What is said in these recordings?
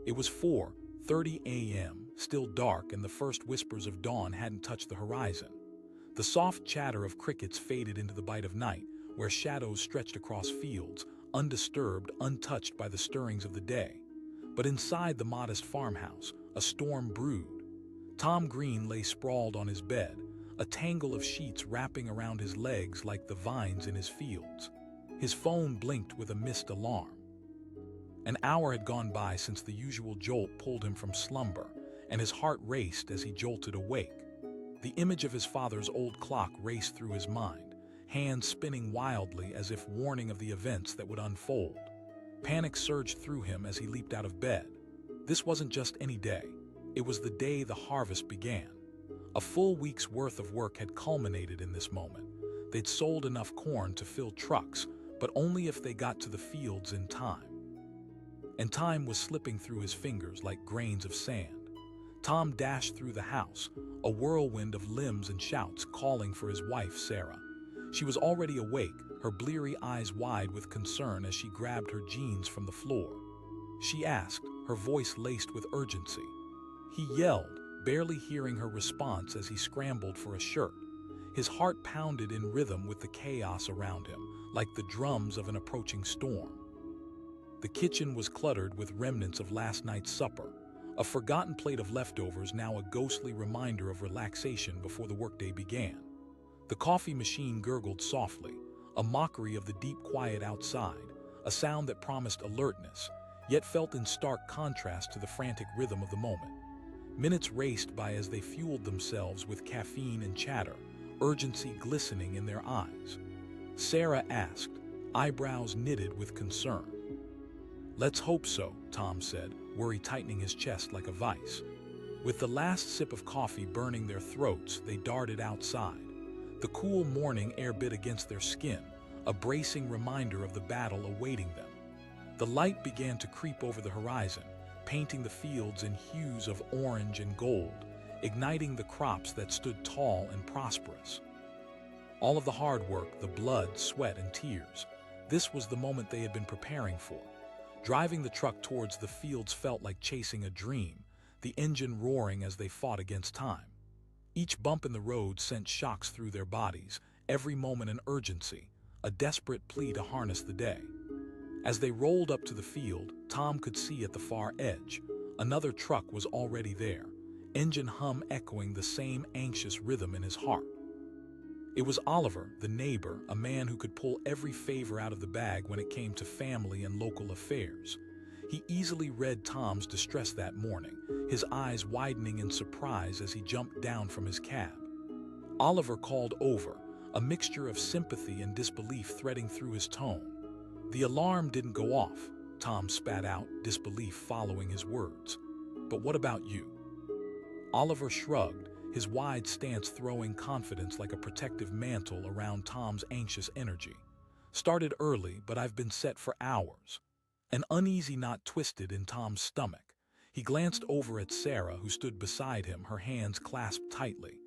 It was 4:30 a.m., still dark, and the first whispers of dawn hadn't touched the horizon. The soft chatter of crickets faded into the bite of night, where shadows stretched across fields, undisturbed, untouched by the stirrings of the day. But inside the modest farmhouse, a storm brewed. Tom Green lay sprawled on his bed, a tangle of sheets wrapping around his legs like the vines in his fields. His phone blinked with a missed alarm. An hour had gone by since the usual jolt pulled him from slumber, and his heart raced as he jolted awake. The image of his father's old clock raced through his mind, hands spinning wildly as if warning of the events that would unfold. Panic surged through him as he leaped out of bed. This wasn't just any day. It was the day the harvest began. A full week's worth of work had culminated in this moment. They'd sold enough corn to fill trucks, but only if they got to the fields in time. And time was slipping through his fingers like grains of sand. Tom dashed through the house, a whirlwind of limbs and shouts calling for his wife, Sarah. She was already awake, her bleary eyes wide with concern as she grabbed her jeans from the floor. She asked, her voice laced with urgency. He yelled, barely hearing her response as he scrambled for a shirt. His heart pounded in rhythm with the chaos around him, like the drums of an approaching storm. The kitchen was cluttered with remnants of last night's supper, a forgotten plate of leftovers now a ghostly reminder of relaxation before the workday began. The coffee machine gurgled softly, a mockery of the deep quiet outside, a sound that promised alertness, yet felt in stark contrast to the frantic rhythm of the moment. Minutes raced by as they fueled themselves with caffeine and chatter, urgency glistening in their eyes. Sarah asked, eyebrows knitted with concern. "Let's hope so," Tom said, worry tightening his chest like a vice. With the last sip of coffee burning their throats, they darted outside. The cool morning air bit against their skin, a bracing reminder of the battle awaiting them. The light began to creep over the horizon, painting the fields in hues of orange and gold, igniting the crops that stood tall and prosperous. All of the hard work, the blood, sweat, and tears, this was the moment they had been preparing for. Driving the truck towards the fields felt like chasing a dream, the engine roaring as they fought against time. Each bump in the road sent shocks through their bodies, every moment an urgency, a desperate plea to harness the day. As they rolled up to the field, Tom could see at the far edge. Another truck was already there, engine hum echoing the same anxious rhythm in his heart. It was Oliver, the neighbor, a man who could pull every favor out of the bag when it came to family and local affairs. He easily read Tom's distress that morning, his eyes widening in surprise as he jumped down from his cab. Oliver called over, a mixture of sympathy and disbelief threading through his tone. "The alarm didn't go off," Tom spat out, disbelief following his words. "But what about you?" Oliver shrugged, his wide stance throwing confidence like a protective mantle around Tom's anxious energy. "Started early, but I've been set for hours." An uneasy knot twisted in Tom's stomach. He glanced over at Sarah, who stood beside him, her hands clasped tightly.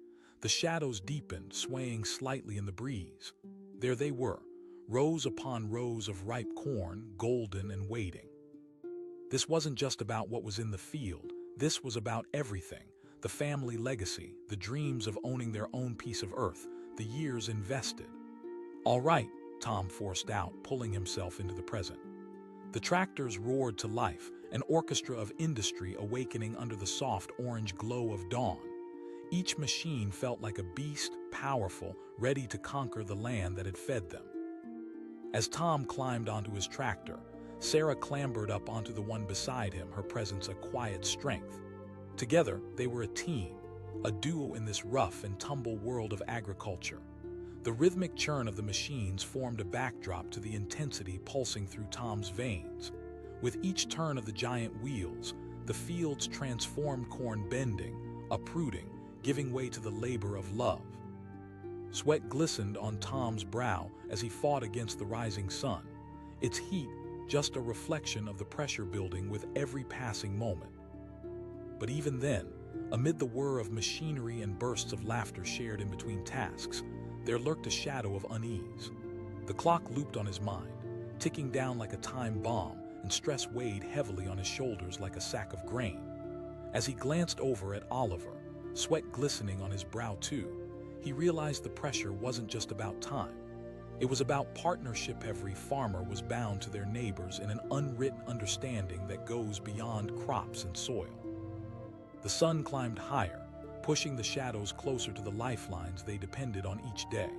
The shadows deepened, swaying slightly in the breeze. There they were, rows upon rows of ripe corn, golden and waiting. This wasn't just about what was in the field. This was about everything. The family legacy, the dreams of owning their own piece of earth, the years invested. "All right," Tom forced out, pulling himself into the present. The tractors roared to life, an orchestra of industry awakening under the soft orange glow of dawn. Each machine felt like a beast, powerful, ready to conquer the land that had fed them. As Tom climbed onto his tractor, Sarah clambered up onto the one beside him, her presence a quiet strength. Together, they were a team, a duo in this rough and tumble world of agriculture. The rhythmic churn of the machines formed a backdrop to the intensity pulsing through Tom's veins. With each turn of the giant wheels, the fields transformed, corn bending, uprooting, giving way to the labor of love. Sweat glistened on Tom's brow as he fought against the rising sun, its heat just a reflection of the pressure building with every passing moment. But even then, amid the whir of machinery and bursts of laughter shared in between tasks, there lurked a shadow of unease. The clock looped on his mind, ticking down like a time bomb, and and stress weighed heavily on his shoulders like a sack of grain. As he glanced over at Oliver, sweat glistening on his brow too, he realized the pressure wasn't just about time. It was about partnership. Every farmer was bound to their neighbors in an unwritten understanding that goes beyond crops and soil. The sun climbed higher, pushing the shadows closer to the lifelines they depended on each day.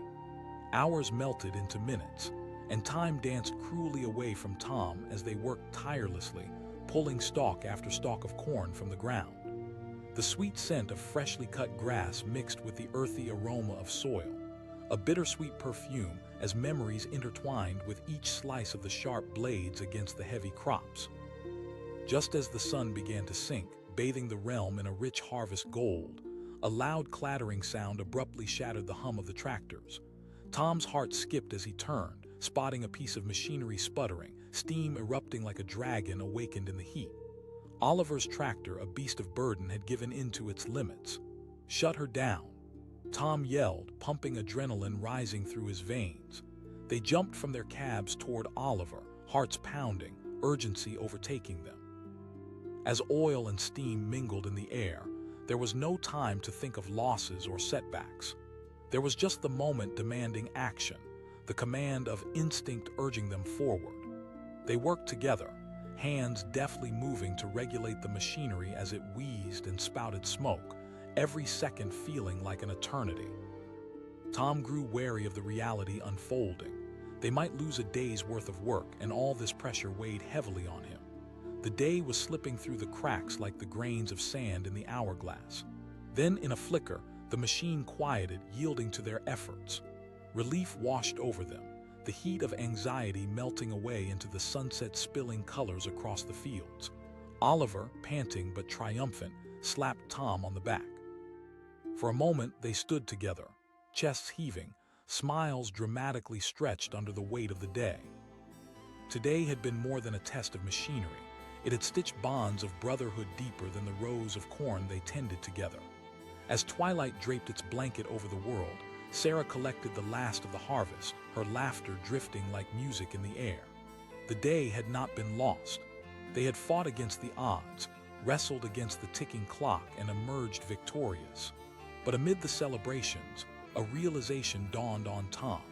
Hours melted into minutes, and time danced cruelly away from Tom as they worked tirelessly, pulling stalk after stalk of corn from the ground. The sweet scent of freshly cut grass mixed with the earthy aroma of soil, a bittersweet perfume as memories intertwined with each slice of the sharp blades against the heavy crops. Just as the sun began to sink, bathing the realm in a rich harvest gold, a loud clattering sound abruptly shattered the hum of the tractors. Tom's heart skipped as he turned, spotting a piece of machinery sputtering, steam erupting like a dragon awakened in the heat. Oliver's tractor, a beast of burden, had given in to its limits. "Shut her down," Tom yelled, pumping adrenaline rising through his veins. They jumped from their cabs toward Oliver, hearts pounding, urgency overtaking them. As oil and steam mingled in the air, there was no time to think of losses or setbacks. There was just the moment demanding action, the command of instinct urging them forward. They worked together, hands deftly moving to regulate the machinery as it wheezed and spouted smoke, every second feeling like an eternity. Tom grew wary of the reality unfolding. They might lose a day's worth of work, and all this pressure weighed heavily on him. The day was slipping through the cracks like the grains of sand in the hourglass. Then, in a flicker, the machine quieted, yielding to their efforts. Relief washed over them, the heat of anxiety melting away into the sunset-spilling colors across the fields. Oliver, panting but triumphant, slapped Tom on the back. For a moment, they stood together, chests heaving, smiles dramatically stretched under the weight of the day. Today had been more than a test of machinery. It had stitched bonds of brotherhood deeper than the rows of corn they tended together. As twilight draped its blanket over the world, Sarah collected the last of the harvest, her laughter drifting like music in the air. The day had not been lost. They had fought against the odds, wrestled against the ticking clock, and emerged victorious. But amid the celebrations, a realization dawned on Tom.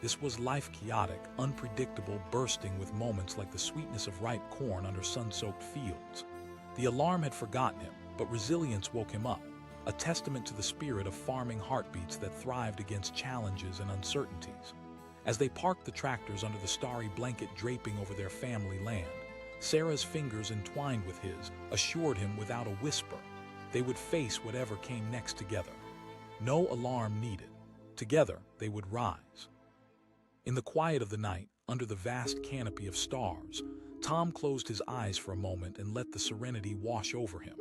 This was life, chaotic, unpredictable, bursting with moments like the sweetness of ripe corn under sun-soaked fields. The alarm had forgotten him, but resilience woke him up, a testament to the spirit of farming heartbeats that thrived against challenges and uncertainties. As they parked the tractors under the starry blanket draping over their family land, Sarah's fingers entwined with his assured him without a whisper they would face whatever came next together. No alarm needed. Together, they would rise. In the quiet of the night, under the vast canopy of stars, Tom closed his eyes for a moment and let the serenity wash over him.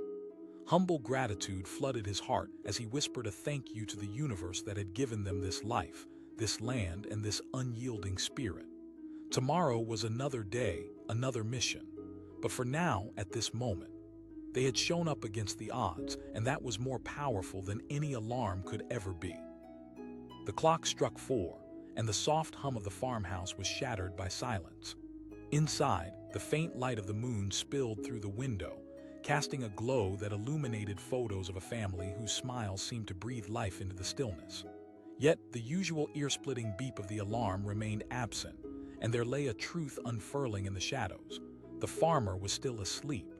Humble gratitude flooded his heart as he whispered a thank you to the universe that had given them this life, this land, and this unyielding spirit. Tomorrow was another day, another mission. But for now, at this moment, they had shown up against the odds, and that was more powerful than any alarm could ever be. The clock struck 4, and the soft hum of the farmhouse was shattered by silence. Inside, the faint light of the moon spilled through the window, casting a glow that illuminated photos of a family whose smiles seemed to breathe life into the stillness. Yet, the usual ear-splitting beep of the alarm remained absent, and there lay a truth unfurling in the shadows. The farmer was still asleep.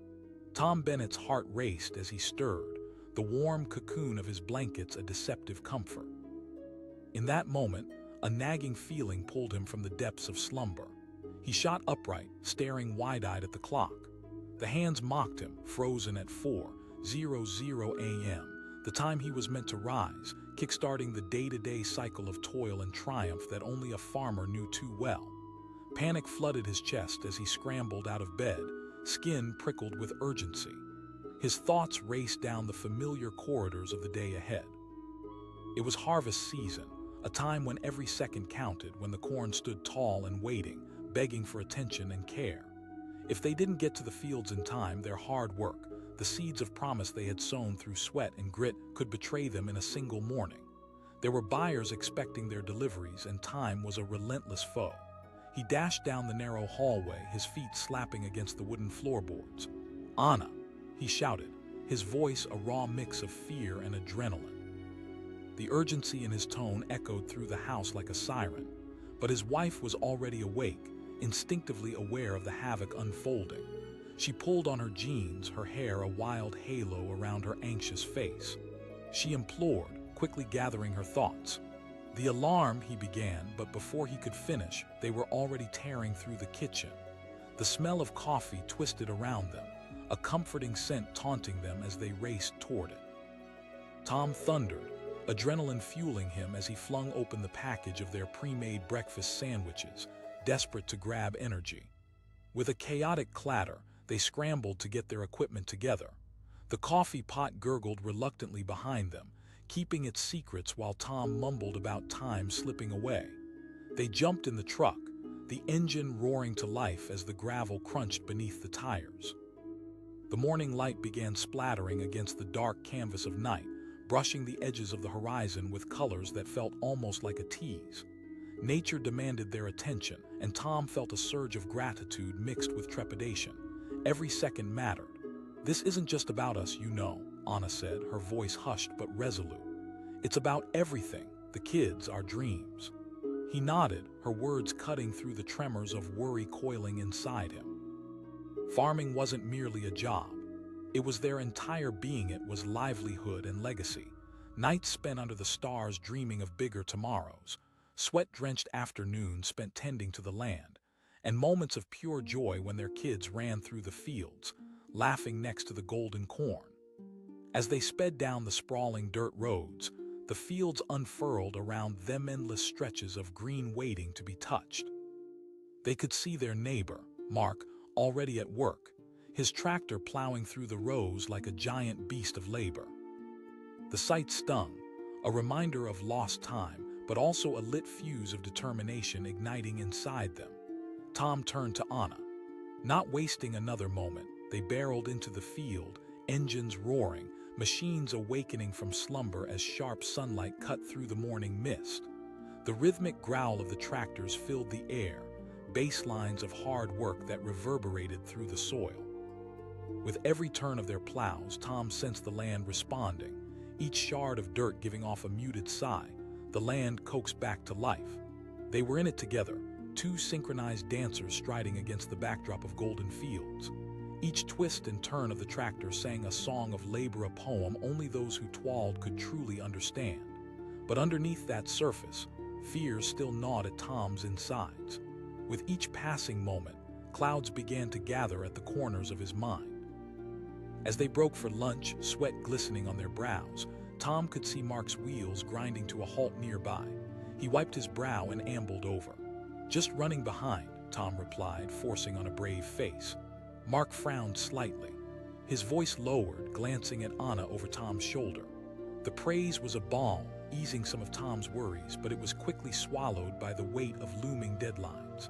Tom Bennett's heart raced as he stirred, the warm cocoon of his blankets a deceptive comfort. In that moment, a nagging feeling pulled him from the depths of slumber. He shot upright, staring wide-eyed at the clock. The hands mocked him, frozen at 4:00 a.m., the time he was meant to rise, kickstarting the day-to-day cycle of toil and triumph that only a farmer knew too well. Panic flooded his chest as he scrambled out of bed, skin prickled with urgency. His thoughts raced down the familiar corridors of the day ahead. It was harvest season, a time when every second counted, when the corn stood tall and waiting, begging for attention and care. If they didn't get to the fields in time, their hard work, the seeds of promise they had sown through sweat and grit, could betray them in a single morning. There were buyers expecting their deliveries, and time was a relentless foe. He dashed down the narrow hallway, his feet slapping against the wooden floorboards. "Anna!" he shouted, his voice a raw mix of fear and adrenaline. The urgency in his tone echoed through the house like a siren, but his wife was already awake, instinctively aware of the havoc unfolding. She pulled on her jeans, her hair a wild halo around her anxious face. She implored, quickly gathering her thoughts. "The alarm," he began, but before he could finish, they were already tearing through the kitchen. The smell of coffee twisted around them, a comforting scent taunting them as they raced toward it. Tom thundered, adrenaline fueling him as he flung open the package of their pre-made breakfast sandwiches, desperate to grab energy. With a chaotic clatter, they scrambled to get their equipment together. The coffee pot gurgled reluctantly behind them, keeping its secrets while Tom mumbled about time slipping away. They jumped in the truck, the engine roaring to life as the gravel crunched beneath the tires. The morning light began splattering against the dark canvas of night, brushing the edges of the horizon with colors that felt almost like a tease. Nature demanded their attention, and Tom felt a surge of gratitude mixed with trepidation. Every second mattered. "This isn't just about us, you know," Anna said, her voice hushed but resolute. "It's about everything, the kids, our dreams." He nodded, her words cutting through the tremors of worry coiling inside him. Farming wasn't merely a job. It was their entire being. It was livelihood and legacy. Nights spent under the stars dreaming of bigger tomorrows, sweat-drenched afternoons spent tending to the land, and moments of pure joy when their kids ran through the fields, laughing next to the golden corn. As they sped down the sprawling dirt roads, the fields unfurled around them, endless stretches of green waiting to be touched. They could see their neighbor, Mark, already at work, his tractor plowing through the rows like a giant beast of labor. The sight stung, a reminder of lost time, but also a lit fuse of determination igniting inside them. Tom turned to Anna. Not wasting another moment, they barreled into the field, engines roaring, machines awakening from slumber as sharp sunlight cut through the morning mist. The rhythmic growl of the tractors filled the air, bass lines of hard work that reverberated through the soil. With every turn of their plows, Tom sensed the land responding, each shard of dirt giving off a muted sigh. The land coaxed back to life. They were in it together, two synchronized dancers striding against the backdrop of golden fields. Each twist and turn of the tractor sang a song of labor, a poem only those who toiled could truly understand. But underneath that surface, fears still gnawed at Tom's insides. With each passing moment, clouds began to gather at the corners of his mind. As they broke for lunch, sweat glistening on their brows, Tom could see Mark's wheels grinding to a halt nearby. He wiped his brow and ambled over. "Just running behind," Tom replied, forcing on a brave face. Mark frowned slightly. His voice lowered, glancing at Anna over Tom's shoulder. The praise was a balm, easing some of Tom's worries, but it was quickly swallowed by the weight of looming deadlines.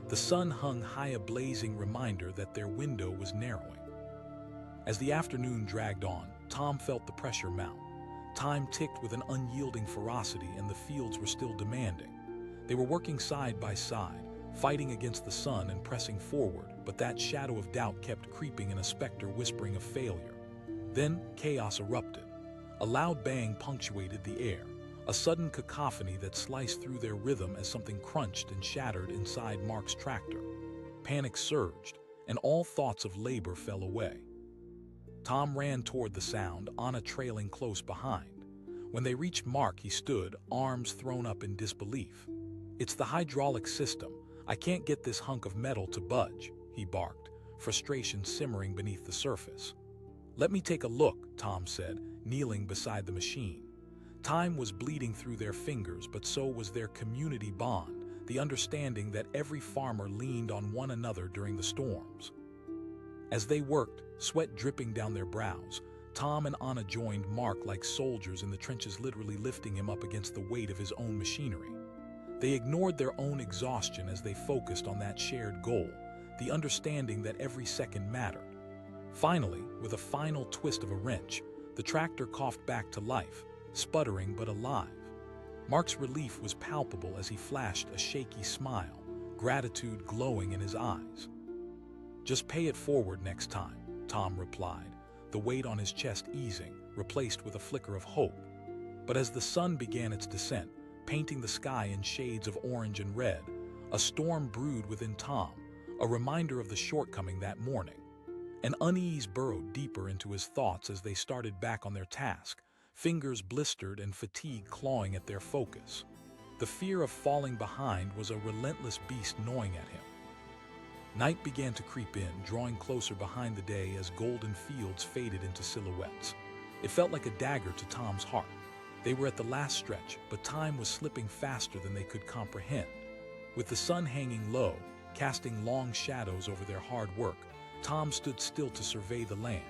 The sun hung high, a blazing reminder that their window was narrowing. As the afternoon dragged on, Tom felt the pressure mount. Time ticked with an unyielding ferocity, and the fields were still demanding. They were working side by side, fighting against the sun and pressing forward, but that shadow of doubt kept creeping in, a specter whispering of failure. Then chaos erupted. A loud bang punctuated the air, a sudden cacophony that sliced through their rhythm as something crunched and shattered inside Mark's tractor. Panic surged, and all thoughts of labor fell away. Tom ran toward the sound, Anna trailing close behind. When they reached Mark, he stood, arms thrown up in disbelief. "It's the hydraulic system. I can't get this hunk of metal to budge," he barked, frustration simmering beneath the surface. "Let me take a look," Tom said, kneeling beside the machine. Time was bleeding through their fingers, but so was their community bond, the understanding that every farmer leaned on one another during the storms. As they worked, sweat dripping down their brows, Tom and Anna joined Mark like soldiers in the trenches, literally lifting him up against the weight of his own machinery. They ignored their own exhaustion as they focused on that shared goal, the understanding that every second mattered. Finally, with a final twist of a wrench, the tractor coughed back to life, sputtering but alive. Mark's relief was palpable as he flashed a shaky smile, gratitude glowing in his eyes. "Just pay it forward next time," Tom replied, the weight on his chest easing, replaced with a flicker of hope. But as the sun began its descent, painting the sky in shades of orange and red, a storm brewed within Tom, a reminder of the shortcoming that morning. An unease burrowed deeper into his thoughts as they started back on their task, fingers blistered and fatigue clawing at their focus. The fear of falling behind was a relentless beast gnawing at him. Night began to creep in, drawing closer behind the day as golden fields faded into silhouettes. It felt like a dagger to Tom's heart. They were at the last stretch, but time was slipping faster than they could comprehend. With the sun hanging low, casting long shadows over their hard work, Tom stood still to survey the land.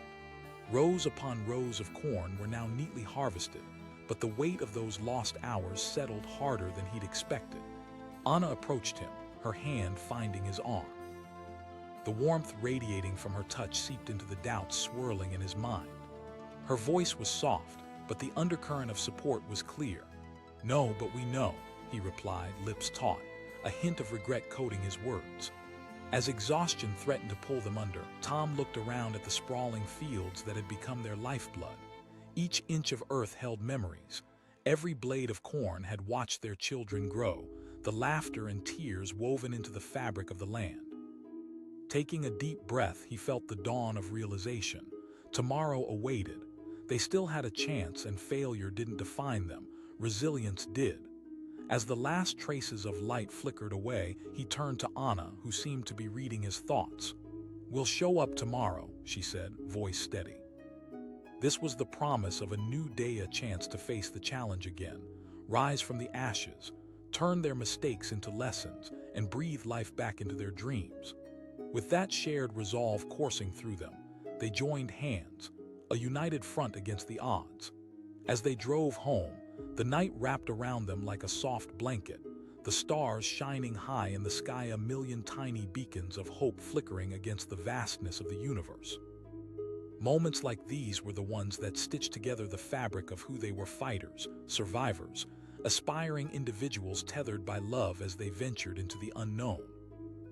Rows upon rows of corn were now neatly harvested, but the weight of those lost hours settled harder than he'd expected. Anna approached him, her hand finding his arm. The warmth radiating from her touch seeped into the doubts swirling in his mind. Her voice was soft, but the undercurrent of support was clear. "No, but we know," he replied, lips taut, a hint of regret coating his words. As exhaustion threatened to pull them under, Tom looked around at the sprawling fields that had become their lifeblood. Each inch of earth held memories. Every blade of corn had watched their children grow, the laughter and tears woven into the fabric of the land. Taking a deep breath, he felt the dawn of realization. Tomorrow awaited. They still had a chance, and failure didn't define them. Resilience did. As the last traces of light flickered away, he turned to Anna, who seemed to be reading his thoughts. "We'll show up tomorrow," she said, voice steady. This was the promise of a new day, a chance to face the challenge again, rise from the ashes, turn their mistakes into lessons, and breathe life back into their dreams. With that shared resolve coursing through them, they joined hands, a united front against the odds. As they drove home, the night wrapped around them like a soft blanket, the stars shining high in the sky, a million tiny beacons of hope flickering against the vastness of the universe. Moments like these were the ones that stitched together the fabric of who they were: fighters, survivors, aspiring individuals tethered by love as they ventured into the unknown.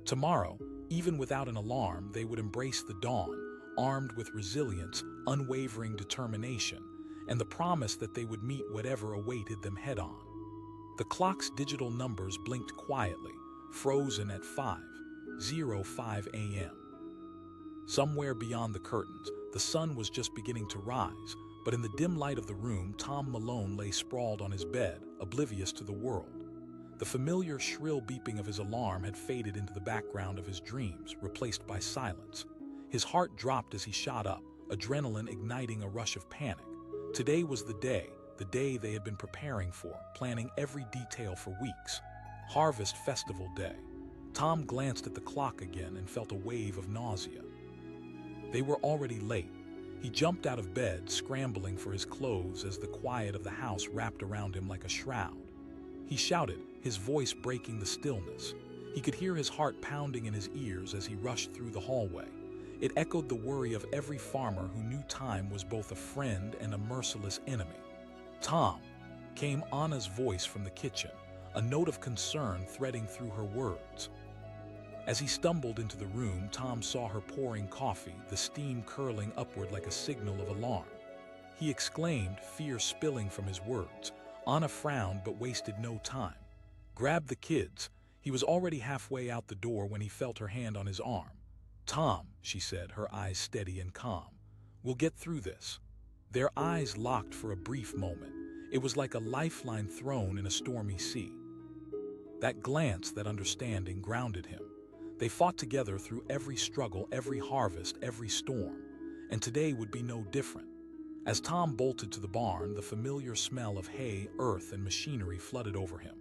Tomorrow, even without an alarm, they would embrace the dawn, armed with resilience, unwavering determination, and the promise that they would meet whatever awaited them head-on. The clock's digital numbers blinked quietly, frozen at 5:05 a.m. Somewhere beyond the curtains, the sun was just beginning to rise, but in the dim light of the room, Tom Malone lay sprawled on his bed, oblivious to the world. The familiar shrill beeping of his alarm had faded into the background of his dreams, replaced by silence. His heart dropped as he shot up, adrenaline igniting a rush of panic. Today was the day they had been preparing for, planning every detail for weeks. Harvest Festival Day. Tom glanced at the clock again and felt a wave of nausea. They were already late. He jumped out of bed, scrambling for his clothes as the quiet of the house wrapped around him like a shroud. He shouted, his voice breaking the stillness. He could hear his heart pounding in his ears as he rushed through the hallway. It echoed the worry of every farmer who knew time was both a friend and a merciless enemy. "Tom," came Anna's voice from the kitchen, a note of concern threading through her words. As he stumbled into the room, Tom saw her pouring coffee, the steam curling upward like a signal of alarm. He exclaimed, fear spilling from his words. Anna frowned but wasted no time. "Grab the kids." He was already halfway out the door when he felt her hand on his arm. "Tom," she said, her eyes steady and calm. "We'll get through this." Their eyes locked for a brief moment. It was like a lifeline thrown in a stormy sea. That glance, that understanding, grounded him. They fought together through every struggle, every harvest, every storm. And today would be no different. As Tom bolted to the barn, the familiar smell of hay, earth, and machinery flooded over him.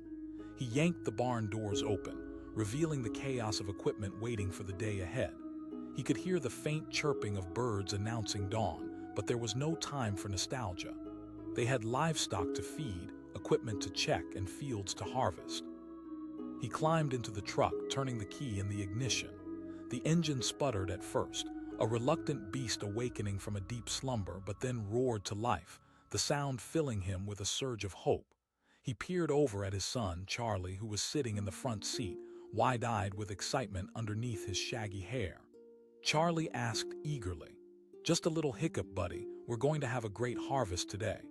He yanked the barn doors open, revealing the chaos of equipment waiting for the day ahead. He could hear the faint chirping of birds announcing dawn, but there was no time for nostalgia. They had livestock to feed, equipment to check, and fields to harvest. He climbed into the truck, turning the key in the ignition. The engine sputtered at first, a reluctant beast awakening from a deep slumber, but then roared to life, the sound filling him with a surge of hope. He peered over at his son, Charlie, who was sitting in the front seat, wide-eyed with excitement underneath his shaggy hair. Charlie asked eagerly, "Just a little hiccup, buddy. We're going to have a great harvest today."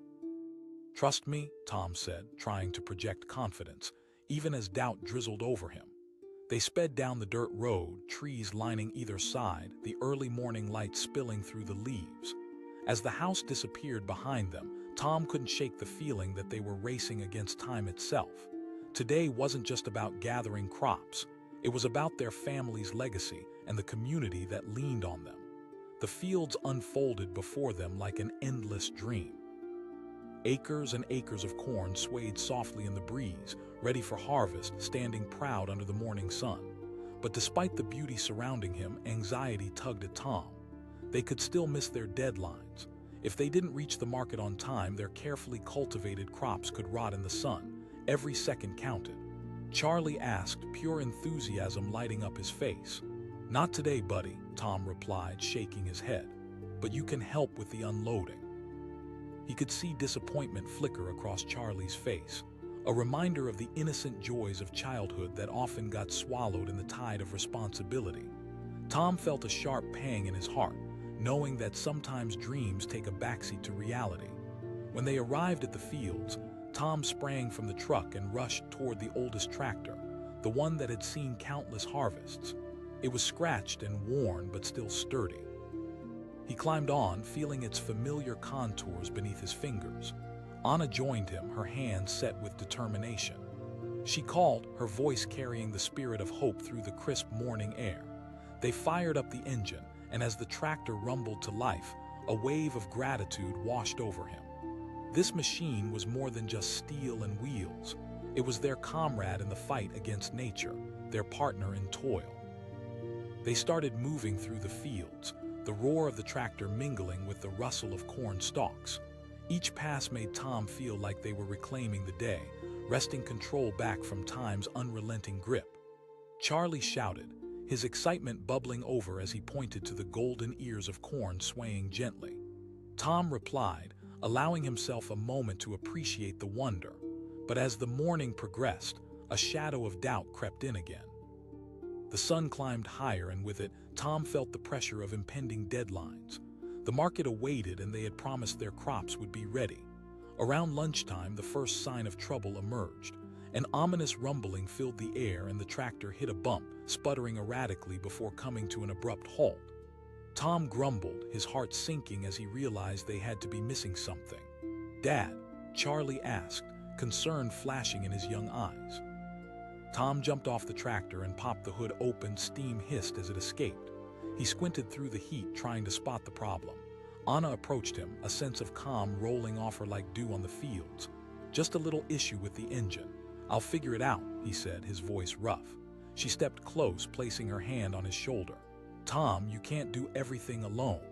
"Trust me," Tom said, trying to project confidence, even as doubt drizzled over him. They sped down the dirt road, trees lining either side, the early morning light spilling through the leaves. As the house disappeared behind them, Tom couldn't shake the feeling that they were racing against time itself. Today wasn't just about gathering crops. It was about their family's legacy and the community that leaned on them. The fields unfolded before them like an endless dream. Acres and acres of corn swayed softly in the breeze, ready for harvest, standing proud under the morning sun. But despite the beauty surrounding him, anxiety tugged at Tom. They could still miss their deadlines. If they didn't reach the market on time, their carefully cultivated crops could rot in the sun. Every second counted. Charlie asked, pure enthusiasm lighting up his face. "Not today, buddy," Tom replied, shaking his head. "But you can help with the unloading." He could see disappointment flicker across Charlie's face, a reminder of the innocent joys of childhood that often got swallowed in the tide of responsibility. Tom felt a sharp pang in his heart, knowing that sometimes dreams take a backseat to reality. When they arrived at the fields, Tom sprang from the truck and rushed toward the oldest tractor, the one that had seen countless harvests. It was scratched and worn, but still sturdy. He climbed on, feeling its familiar contours beneath his fingers. Anna joined him, her hands set with determination. She called, her voice carrying the spirit of hope through the crisp morning air. They fired up the engine, and as the tractor rumbled to life, a wave of gratitude washed over him. This machine was more than just steel and wheels. It was their comrade in the fight against nature, their partner in toil. They started moving through the fields, the roar of the tractor mingling with the rustle of corn stalks. Each pass made Tom feel like they were reclaiming the day, wresting control back from time's unrelenting grip. Charlie shouted, his excitement bubbling over as he pointed to the golden ears of corn swaying gently. Tom replied, allowing himself a moment to appreciate the wonder. But as the morning progressed, a shadow of doubt crept in again. The sun climbed higher, and with it, Tom felt the pressure of impending deadlines. The market awaited, and they had promised their crops would be ready. Around lunchtime, the first sign of trouble emerged. An ominous rumbling filled the air, and the tractor hit a bump, sputtering erratically before coming to an abrupt halt. Tom grumbled, his heart sinking as he realized they had to be missing something. "Dad?" Charlie asked, concern flashing in his young eyes. Tom jumped off the tractor and popped the hood open. Steam hissed as it escaped. He squinted through the heat, trying to spot the problem. Anna approached him, a sense of calm rolling off her like dew on the fields. "Just a little issue with the engine. I'll figure it out," he said, his voice rough. She stepped close, placing her hand on his shoulder. "Tom, you can't do everything alone."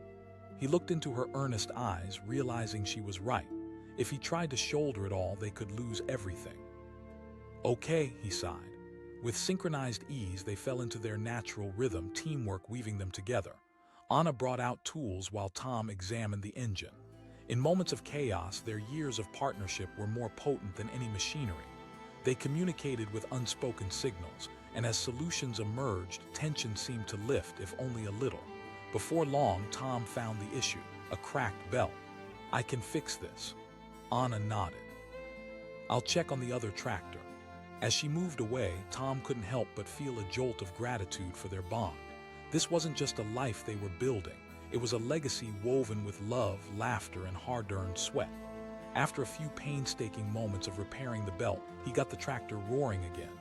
He looked into her earnest eyes, realizing she was right. If he tried to shoulder it all, they could lose everything. "Okay," he sighed. With synchronized ease, they fell into their natural rhythm, teamwork weaving them together. Anna brought out tools while Tom examined the engine. In moments of chaos, their years of partnership were more potent than any machinery. They communicated with unspoken signals, and as solutions emerged, tension seemed to lift, if only a little. Before long, Tom found the issue, a cracked belt. "I can fix this." Anna nodded. "I'll check on the other tractor." As she moved away, Tom couldn't help but feel a jolt of gratitude for their bond. This wasn't just a life they were building. It was a legacy woven with love, laughter, and hard-earned sweat. After a few painstaking moments of repairing the belt, he got the tractor roaring again.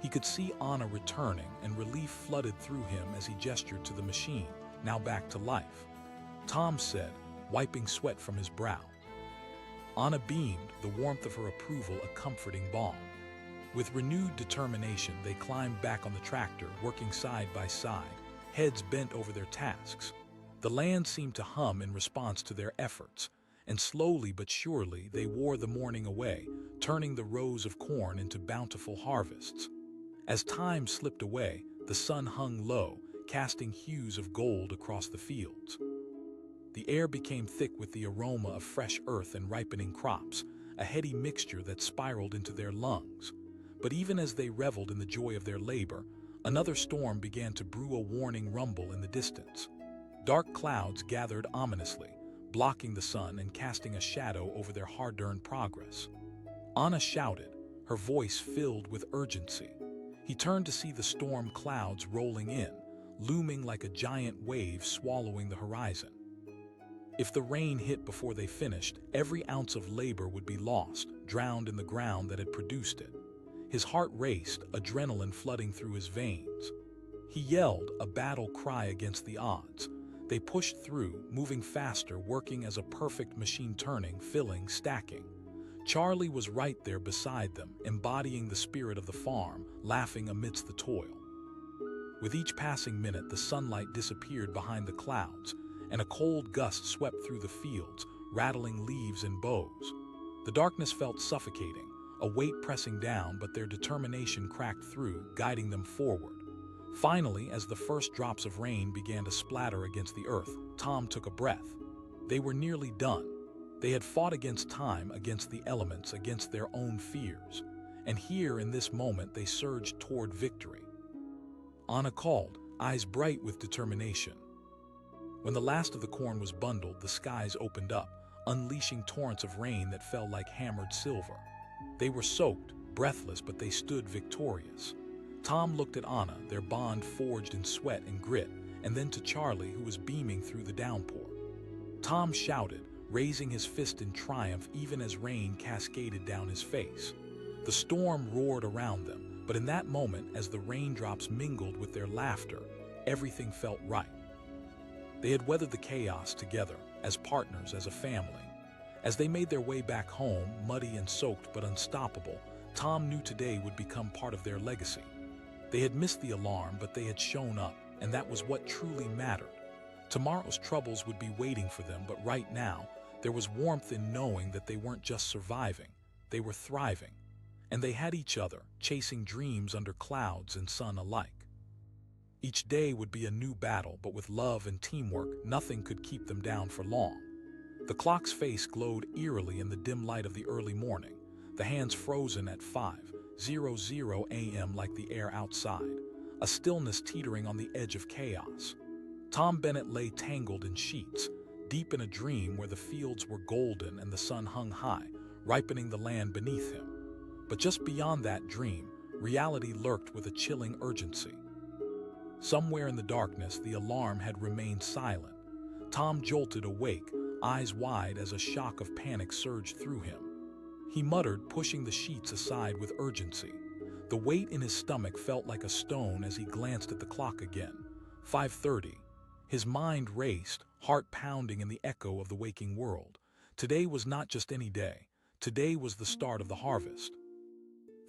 He could see Anna returning, and relief flooded through him as he gestured to the machine, now back to life. Tom said, wiping sweat from his brow. Anna beamed, the warmth of her approval a comforting balm. With renewed determination, they climbed back on the tractor, working side by side, heads bent over their tasks. The land seemed to hum in response to their efforts, and slowly but surely they wore the morning away, turning the rows of corn into bountiful harvests. As time slipped away, the sun hung low, casting hues of gold across the fields. The air became thick with the aroma of fresh earth and ripening crops, a heady mixture that spiraled into their lungs. But even as they reveled in the joy of their labor, another storm began to brew, a warning rumble in the distance. Dark clouds gathered ominously, blocking the sun and casting a shadow over their hard-earned progress. Anna shouted, her voice filled with urgency. He turned to see the storm clouds rolling in, looming like a giant wave swallowing the horizon. If the rain hit before they finished, every ounce of labor would be lost, drowned in the ground that had produced it. His heart raced, adrenaline flooding through his veins. He yelled, a battle cry against the odds. They pushed through, moving faster, working as a perfect machine, turning, filling, stacking. Charlie was right there beside them, embodying the spirit of the farm, laughing amidst the toil. With each passing minute, the sunlight disappeared behind the clouds, and a cold gust swept through the fields, rattling leaves and boughs. The darkness felt suffocating, a weight pressing down, but their determination cracked through, guiding them forward. Finally, as the first drops of rain began to splatter against the earth, Tom took a breath. They were nearly done. They had fought against time, against the elements, against their own fears. And here, in this moment, they surged toward victory. Anna called, eyes bright with determination. When the last of the corn was bundled, the skies opened up, unleashing torrents of rain that fell like hammered silver. They were soaked, breathless, but they stood victorious. Tom looked at Anna, their bond forged in sweat and grit, and then to Charlie, who was beaming through the downpour. Tom shouted, raising his fist in triumph even as rain cascaded down his face. The storm roared around them, but in that moment, as the raindrops mingled with their laughter, everything felt right. They had weathered the chaos together, as partners, as a family. As they made their way back home, muddy and soaked but unstoppable, Tom knew today would become part of their legacy. They had missed the alarm, but they had shown up, and that was what truly mattered. Tomorrow's troubles would be waiting for them, but right now, there was warmth in knowing that they weren't just surviving, they were thriving. And they had each other, chasing dreams under clouds and sun alike. Each day would be a new battle, but with love and teamwork, nothing could keep them down for long. The clock's face glowed eerily in the dim light of the early morning, the hands frozen at 5:00 a.m. like the air outside, a stillness teetering on the edge of chaos. Tom Bennett lay tangled in sheets, deep in a dream where the fields were golden and the sun hung high, ripening the land beneath him. But just beyond that dream, reality lurked with a chilling urgency. Somewhere in the darkness, the alarm had remained silent. Tom jolted awake, eyes wide as a shock of panic surged through him. He muttered, pushing the sheets aside with urgency. The weight in his stomach felt like a stone as he glanced at the clock again. 5:30. His mind raced, heart pounding in the echo of the waking world. Today was not just any day. Today was the start of the harvest.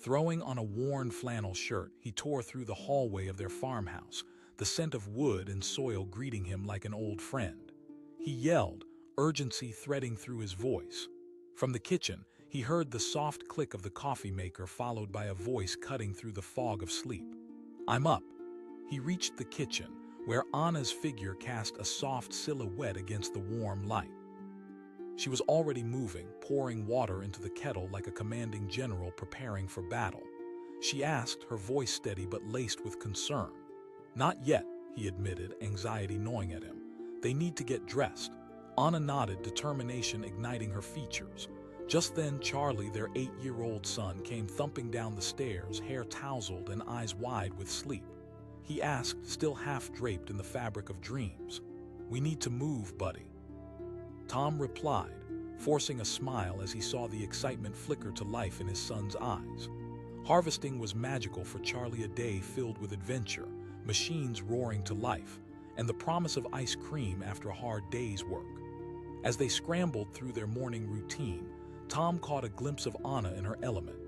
Throwing on a worn flannel shirt, he tore through the hallway of their farmhouse, the scent of wood and soil greeting him like an old friend. He yelled, urgency threading through his voice. From the kitchen, he heard the soft click of the coffee maker, followed by a voice cutting through the fog of sleep. I'm up. He reached the kitchen, where Anna's figure cast a soft silhouette against the warm light. She was already moving, pouring water into the kettle like a commanding general preparing for battle. She asked, her voice steady but laced with concern. Not yet, he admitted, anxiety gnawing at him. They need to get dressed. Anna nodded, determination igniting her features. Just then, Charlie, their 8-year-old son, came thumping down the stairs, hair tousled and eyes wide with sleep. He asked, still half draped in the fabric of dreams, "We need to move, buddy." Tom replied, forcing a smile as he saw the excitement flicker to life in his son's eyes. Harvesting was magical for Charlie, a day filled with adventure, machines roaring to life, and the promise of ice cream after a hard day's work. As they scrambled through their morning routine, Tom caught a glimpse of Anna in her element,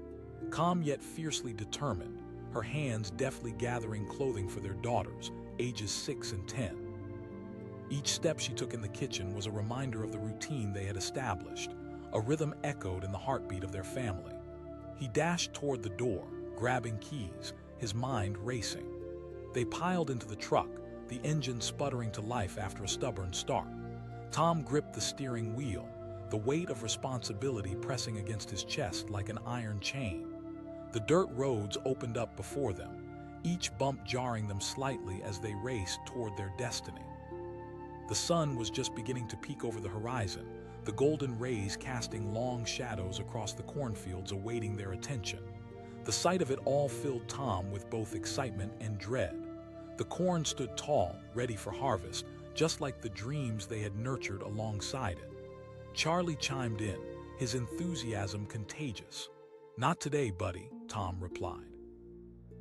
calm yet fiercely determined, her hands deftly gathering clothing for their daughters, ages 6 and 10. Each step she took in the kitchen was a reminder of the routine they had established, a rhythm echoed in the heartbeat of their family. He dashed toward the door, grabbing keys, his mind racing. They piled into the truck, the engine sputtering to life after a stubborn start. Tom gripped the steering wheel, the weight of responsibility pressing against his chest like an iron chain. The dirt roads opened up before them, each bump jarring them slightly as they raced toward their destiny. The sun was just beginning to peek over the horizon, the golden rays casting long shadows across the cornfields awaiting their attention. The sight of it all filled Tom with both excitement and dread. The corn stood tall, ready for harvest, just like the dreams they had nurtured alongside it. Charlie chimed in, his enthusiasm contagious. "Not today, buddy," Tom replied.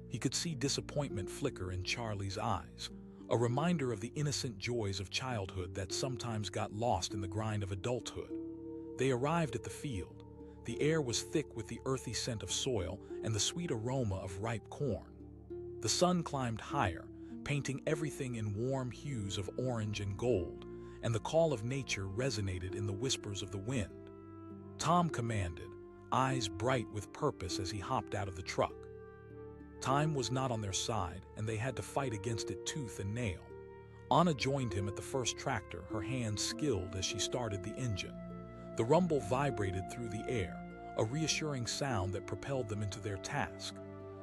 He could see disappointment flicker in Charlie's eyes, a reminder of the innocent joys of childhood that sometimes got lost in the grind of adulthood. They arrived at the field. The air was thick with the earthy scent of soil and the sweet aroma of ripe corn. The sun climbed higher, painting everything in warm hues of orange and gold, and the call of nature resonated in the whispers of the wind. Tom commanded, eyes bright with purpose as he hopped out of the truck. Time was not on their side, and they had to fight against it tooth and nail. Anna joined him at the first tractor, her hands skilled as she started the engine. The rumble vibrated through the air, a reassuring sound that propelled them into their task.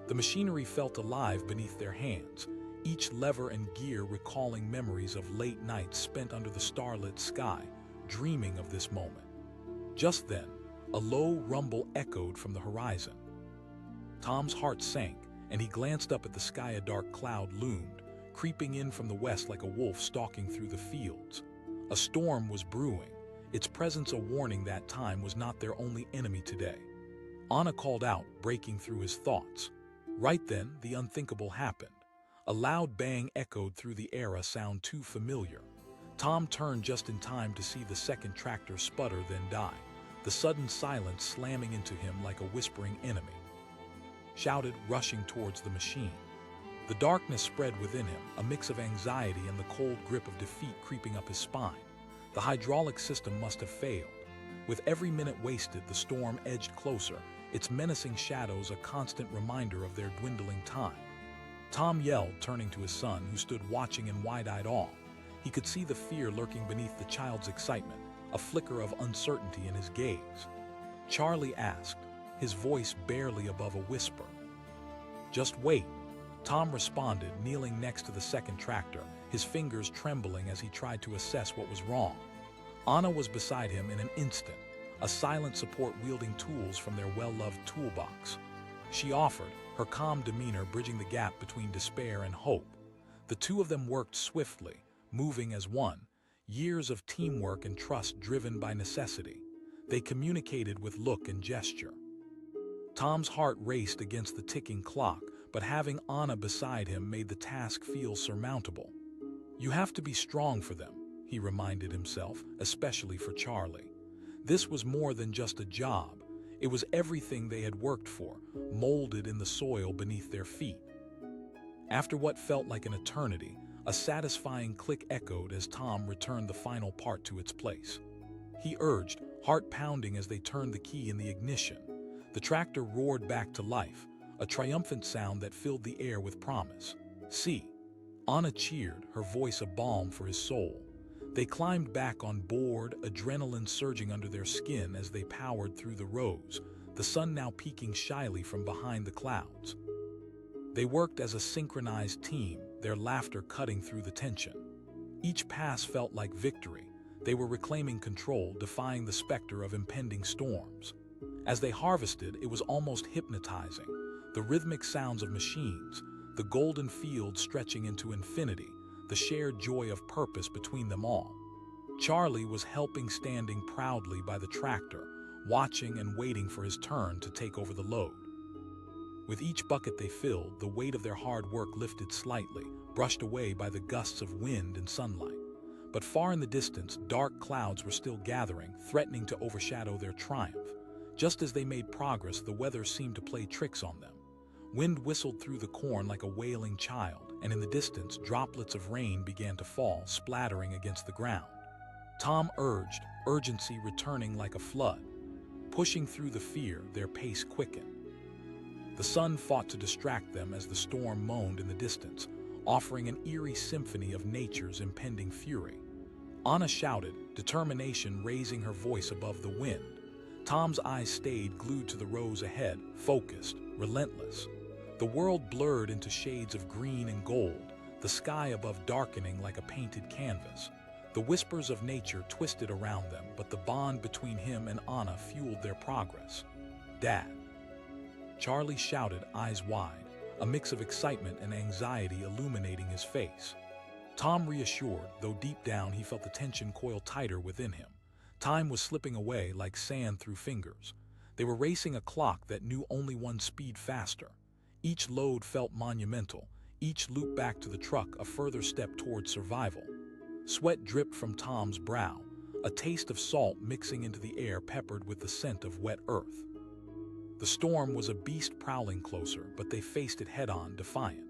The machinery felt alive beneath their hands, each lever and gear recalling memories of late nights spent under the starlit sky, dreaming of this moment. Just then, a low rumble echoed from the horizon. Tom's heart sank, and he glanced up at the sky. A dark cloud loomed, creeping in from the west like a wolf stalking through the fields. A storm was brewing, its presence a warning that time was not their only enemy today. Anna called out, breaking through his thoughts. Right then, the unthinkable happened. A loud bang echoed through the air, a sound too familiar. Tom turned just in time to see the second tractor sputter, then die, the sudden silence slamming into him like a whispering enemy. Shouted, rushing towards the machine. The darkness spread within him, a mix of anxiety and the cold grip of defeat creeping up his spine. The hydraulic system must have failed. With every minute wasted, the storm edged closer, its menacing shadows a constant reminder of their dwindling time. Tom yelled, turning to his son, who stood watching in wide-eyed awe. He could see the fear lurking beneath the child's excitement, a flicker of uncertainty in his gaze. Charlie asked, his voice barely above a whisper. "Just wait," Tom responded, kneeling next to the second tractor, his fingers trembling as he tried to assess what was wrong. Anna was beside him in an instant, a silent support wielding tools from their well-loved toolbox. She offered, her calm demeanor bridging the gap between despair and hope. The two of them worked swiftly, moving as one, years of teamwork and trust driven by necessity. They communicated with look and gesture. Tom's heart raced against the ticking clock, but having Anna beside him made the task feel surmountable. You have to be strong for them, he reminded himself, especially for Charlie. This was more than just a job. It was everything they had worked for, molded in the soil beneath their feet. After what felt like an eternity, a satisfying click echoed as Tom returned the final part to its place. He urged, heart pounding as they turned the key in the ignition. The tractor roared back to life, a triumphant sound that filled the air with promise. "See," Anna cheered, her voice a balm for his soul. They climbed back on board, adrenaline surging under their skin as they powered through the rows, the sun now peeking shyly from behind the clouds. They worked as a synchronized team, their laughter cutting through the tension. Each pass felt like victory. They were reclaiming control, defying the specter of impending storms. As they harvested, it was almost hypnotizing. The rhythmic sounds of machines, the golden fields stretching into infinity, the shared joy of purpose between them all. Charlie was helping, standing proudly by the tractor, watching and waiting for his turn to take over the load. With each bucket they filled, the weight of their hard work lifted slightly, brushed away by the gusts of wind and sunlight. But far in the distance, dark clouds were still gathering, threatening to overshadow their triumph. Just as they made progress, the weather seemed to play tricks on them. Wind whistled through the corn like a wailing child, and in the distance, droplets of rain began to fall, splattering against the ground. Tom urged, urgency returning like a flood. Pushing through the fear, their pace quickened. The sun fought to distract them as the storm moaned in the distance, offering an eerie symphony of nature's impending fury. Anna shouted, determination raising her voice above the wind. Tom's eyes stayed glued to the rows ahead, focused, relentless. The world blurred into shades of green and gold, the sky above darkening like a painted canvas. The whispers of nature twisted around them, but the bond between him and Anna fueled their progress. "Dad!" Charlie shouted, eyes wide, a mix of excitement and anxiety illuminating his face. Tom reassured, though deep down he felt the tension coil tighter within him. Time was slipping away like sand through fingers. They were racing a clock that knew only one speed faster. Each load felt monumental, each loop back to the truck a further step toward survival. Sweat dripped from Tom's brow, a taste of salt mixing into the air peppered with the scent of wet earth. The storm was a beast prowling closer, but they faced it head-on, defiant.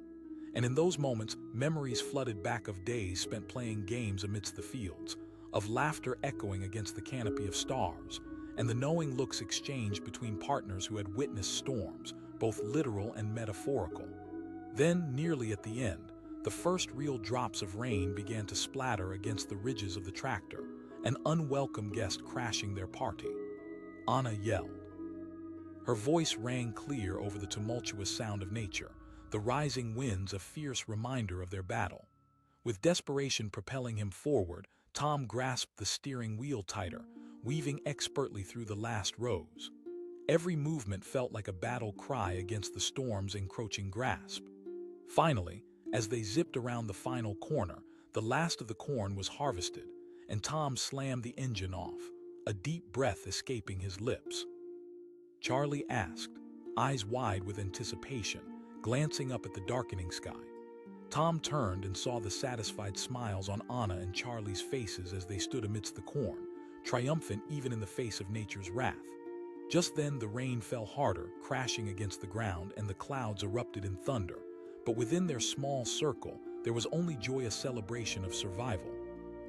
And in those moments, memories flooded back of days spent playing games amidst the fields, of laughter echoing against the canopy of stars, and the knowing looks exchanged between partners who had witnessed storms, both literal and metaphorical. Then, nearly at the end, the first real drops of rain began to splatter against the ridges of the tractor, an unwelcome guest crashing their party. Anna yelled. Her voice rang clear over the tumultuous sound of nature, the rising winds a fierce reminder of their battle. With desperation propelling him forward, Tom grasped the steering wheel tighter, weaving expertly through the last rows. Every movement felt like a battle cry against the storm's encroaching grasp. Finally, as they zipped around the final corner, the last of the corn was harvested, and Tom slammed the engine off, a deep breath escaping his lips. Charlie asked, eyes wide with anticipation, glancing up at the darkening sky. Tom turned and saw the satisfied smiles on Anna and Charlie's faces as they stood amidst the corn, triumphant even in the face of nature's wrath. Just then the rain fell harder, crashing against the ground, and the clouds erupted in thunder. But within their small circle, there was only joyous celebration of survival.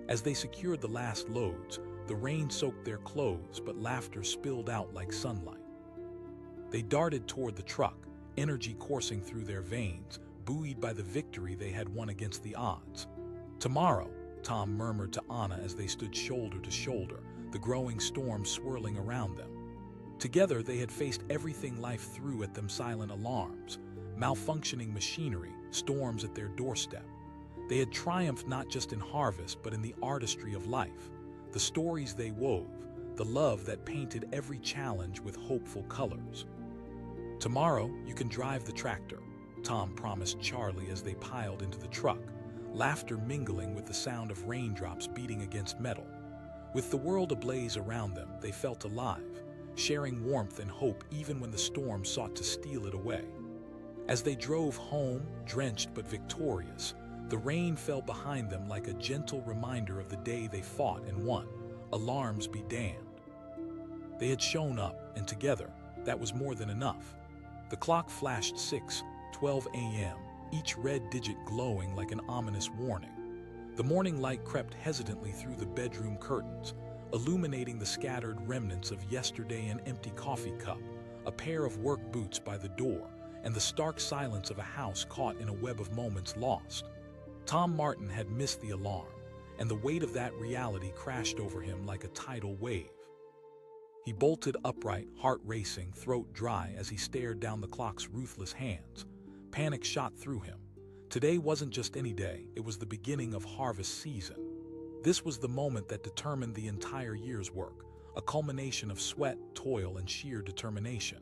As they secured the last loads, the rain soaked their clothes, but laughter spilled out like sunlight. They darted toward the truck, energy coursing through their veins, buoyed by the victory they had won against the odds. "Tomorrow," Tom murmured to Anna as they stood shoulder to shoulder, the growing storm swirling around them. Together they had faced everything life threw at them: silent alarms, malfunctioning machinery, storms at their doorstep. They had triumphed not just in harvest but in the artistry of life, the stories they wove, the love that painted every challenge with hopeful colors. "Tomorrow you can drive the tractor," Tom promised Charlie as they piled into the truck, laughter mingling with the sound of raindrops beating against metal. With the world ablaze around them, they felt alive, sharing warmth and hope even when the storm sought to steal it away. As they drove home, drenched but victorious, the rain fell behind them like a gentle reminder of the day they fought and won. Alarms be damned. They had shown up, and together, that was more than enough. The clock flashed 6:12 a.m., each red digit glowing like an ominous warning. The morning light crept hesitantly through the bedroom curtains, illuminating the scattered remnants of yesterday: an empty coffee cup, a pair of work boots by the door, and the stark silence of a house caught in a web of moments lost. Tom Martin had missed the alarm, and the weight of that reality crashed over him like a tidal wave. He bolted upright, heart racing, throat dry as he stared down the clock's ruthless hands. Panic shot through him. Today wasn't just any day, it was the beginning of harvest season. This was the moment that determined the entire year's work, a culmination of sweat, toil, and sheer determination.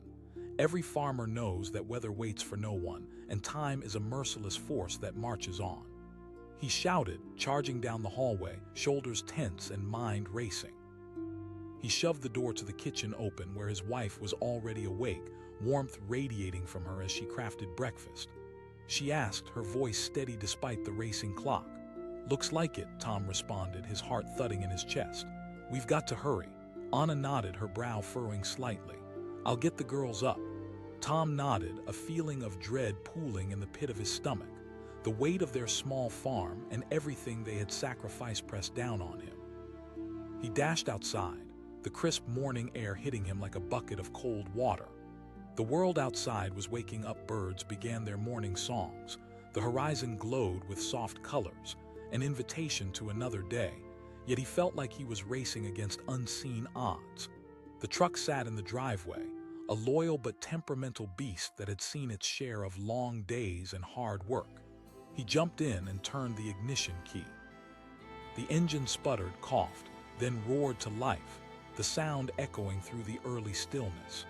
Every farmer knows that weather waits for no one, and time is a merciless force that marches on. He shouted, charging down the hallway, shoulders tense and mind racing. He shoved the door to the kitchen open where his wife was already awake, warmth radiating from her as she crafted breakfast. She asked, her voice steady despite the racing clock. "Looks like it," Tom responded, his heart thudding in his chest. "We've got to hurry." Anna nodded, her brow furrowing slightly. "I'll get the girls up." Tom nodded, a feeling of dread pooling in the pit of his stomach, the weight of their small farm and everything they had sacrificed pressed down on him. He dashed outside, the crisp morning air hitting him like a bucket of cold water. The world outside was waking up, birds began their morning songs, the horizon glowed with soft colors, an invitation to another day, yet he felt like he was racing against unseen odds. The truck sat in the driveway, a loyal but temperamental beast that had seen its share of long days and hard work. He jumped in and turned the ignition key. The engine sputtered, coughed, then roared to life, the sound echoing through the early stillness.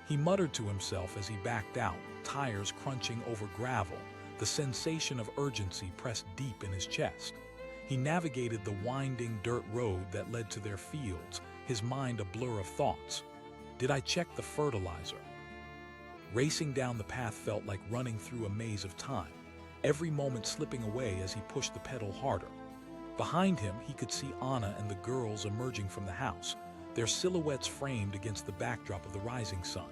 He muttered to himself as he backed out, tires crunching over gravel, the sensation of urgency pressed deep in his chest. He navigated the winding dirt road that led to their fields, his mind a blur of thoughts. Did I check the fertilizer? Racing down the path felt like running through a maze of time, every moment slipping away as he pushed the pedal harder. Behind him, he could see Anna and the girls emerging from the house, their silhouettes framed against the backdrop of the rising sun.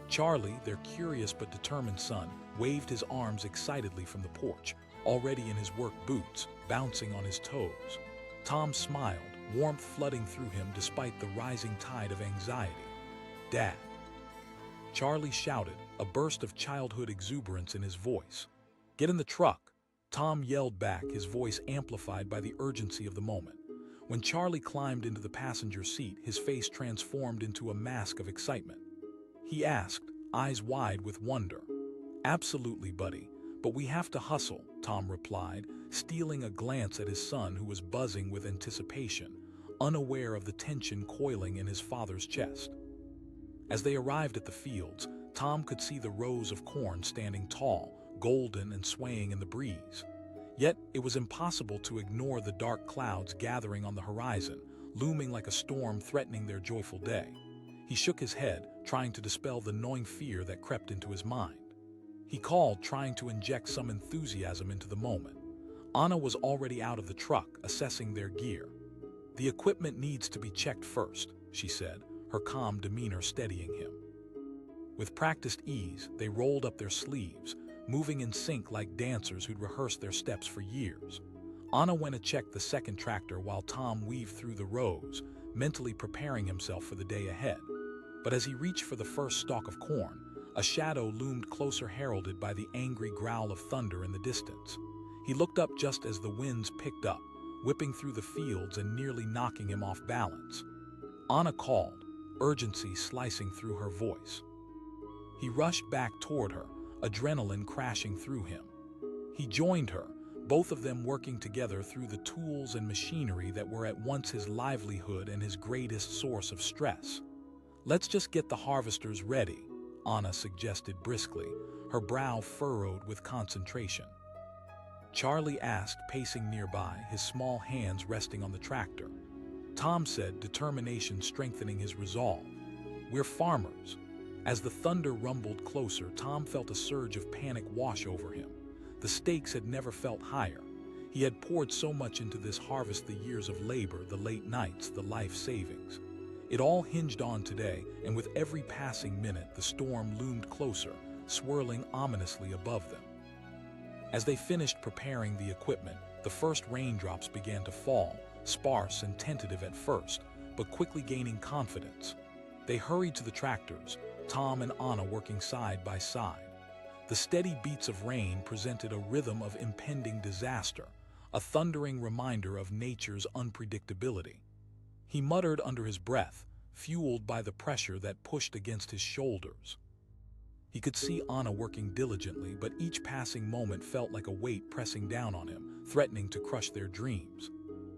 Charlie, their curious but determined son, waved his arms excitedly from the porch, already in his work boots, bouncing on his toes. Tom smiled, warmth flooding through him despite the rising tide of anxiety. "Dad." Charlie shouted, a burst of childhood exuberance in his voice. "Get in the truck." Tom yelled back, his voice amplified by the urgency of the moment. When Charlie climbed into the passenger seat, his face transformed into a mask of excitement. He asked, eyes wide with wonder. "Absolutely, buddy, but we have to hustle," Tom replied, stealing a glance at his son who was buzzing with anticipation, unaware of the tension coiling in his father's chest. As they arrived at the fields, Tom could see the rows of corn standing tall, golden and swaying in the breeze. Yet it was impossible to ignore the dark clouds gathering on the horizon, looming like a storm threatening their joyful day. He shook his head, trying to dispel the gnawing fear that crept into his mind. He called, trying to inject some enthusiasm into the moment. Anna was already out of the truck, assessing their gear. "The equipment needs to be checked first," she said, her calm demeanor steadying him. With practiced ease, they rolled up their sleeves, moving in sync like dancers who'd rehearsed their steps for years. Anna went to check the second tractor while Tom weaved through the rows, mentally preparing himself for the day ahead. But as he reached for the first stalk of corn, a shadow loomed closer, heralded by the angry growl of thunder in the distance. He looked up just as the winds picked up, whipping through the fields and nearly knocking him off balance. Anna called, urgency slicing through her voice. He rushed back toward her, adrenaline crashing through him. He joined her, both of them working together through the tools and machinery that were at once his livelihood and his greatest source of stress. "Let's just get the harvesters ready," Anna suggested briskly, her brow furrowed with concentration. Charlie asked, pacing nearby, his small hands resting on the tractor. Tom said, determination strengthening his resolve, "We're farmers." As the thunder rumbled closer, Tom felt a surge of panic wash over him. The stakes had never felt higher. He had poured so much into this harvest, the years of labor, the late nights, the life savings. It all hinged on today, and with every passing minute, the storm loomed closer, swirling ominously above them. As they finished preparing the equipment, the first raindrops began to fall, sparse and tentative at first, but quickly gaining confidence. They hurried to the tractors, Tom and Anna working side by side. The steady beats of rain presented a rhythm of impending disaster, a thundering reminder of nature's unpredictability. He muttered under his breath, fueled by the pressure that pushed against his shoulders. He could see Anna working diligently, but each passing moment felt like a weight pressing down on him, threatening to crush their dreams.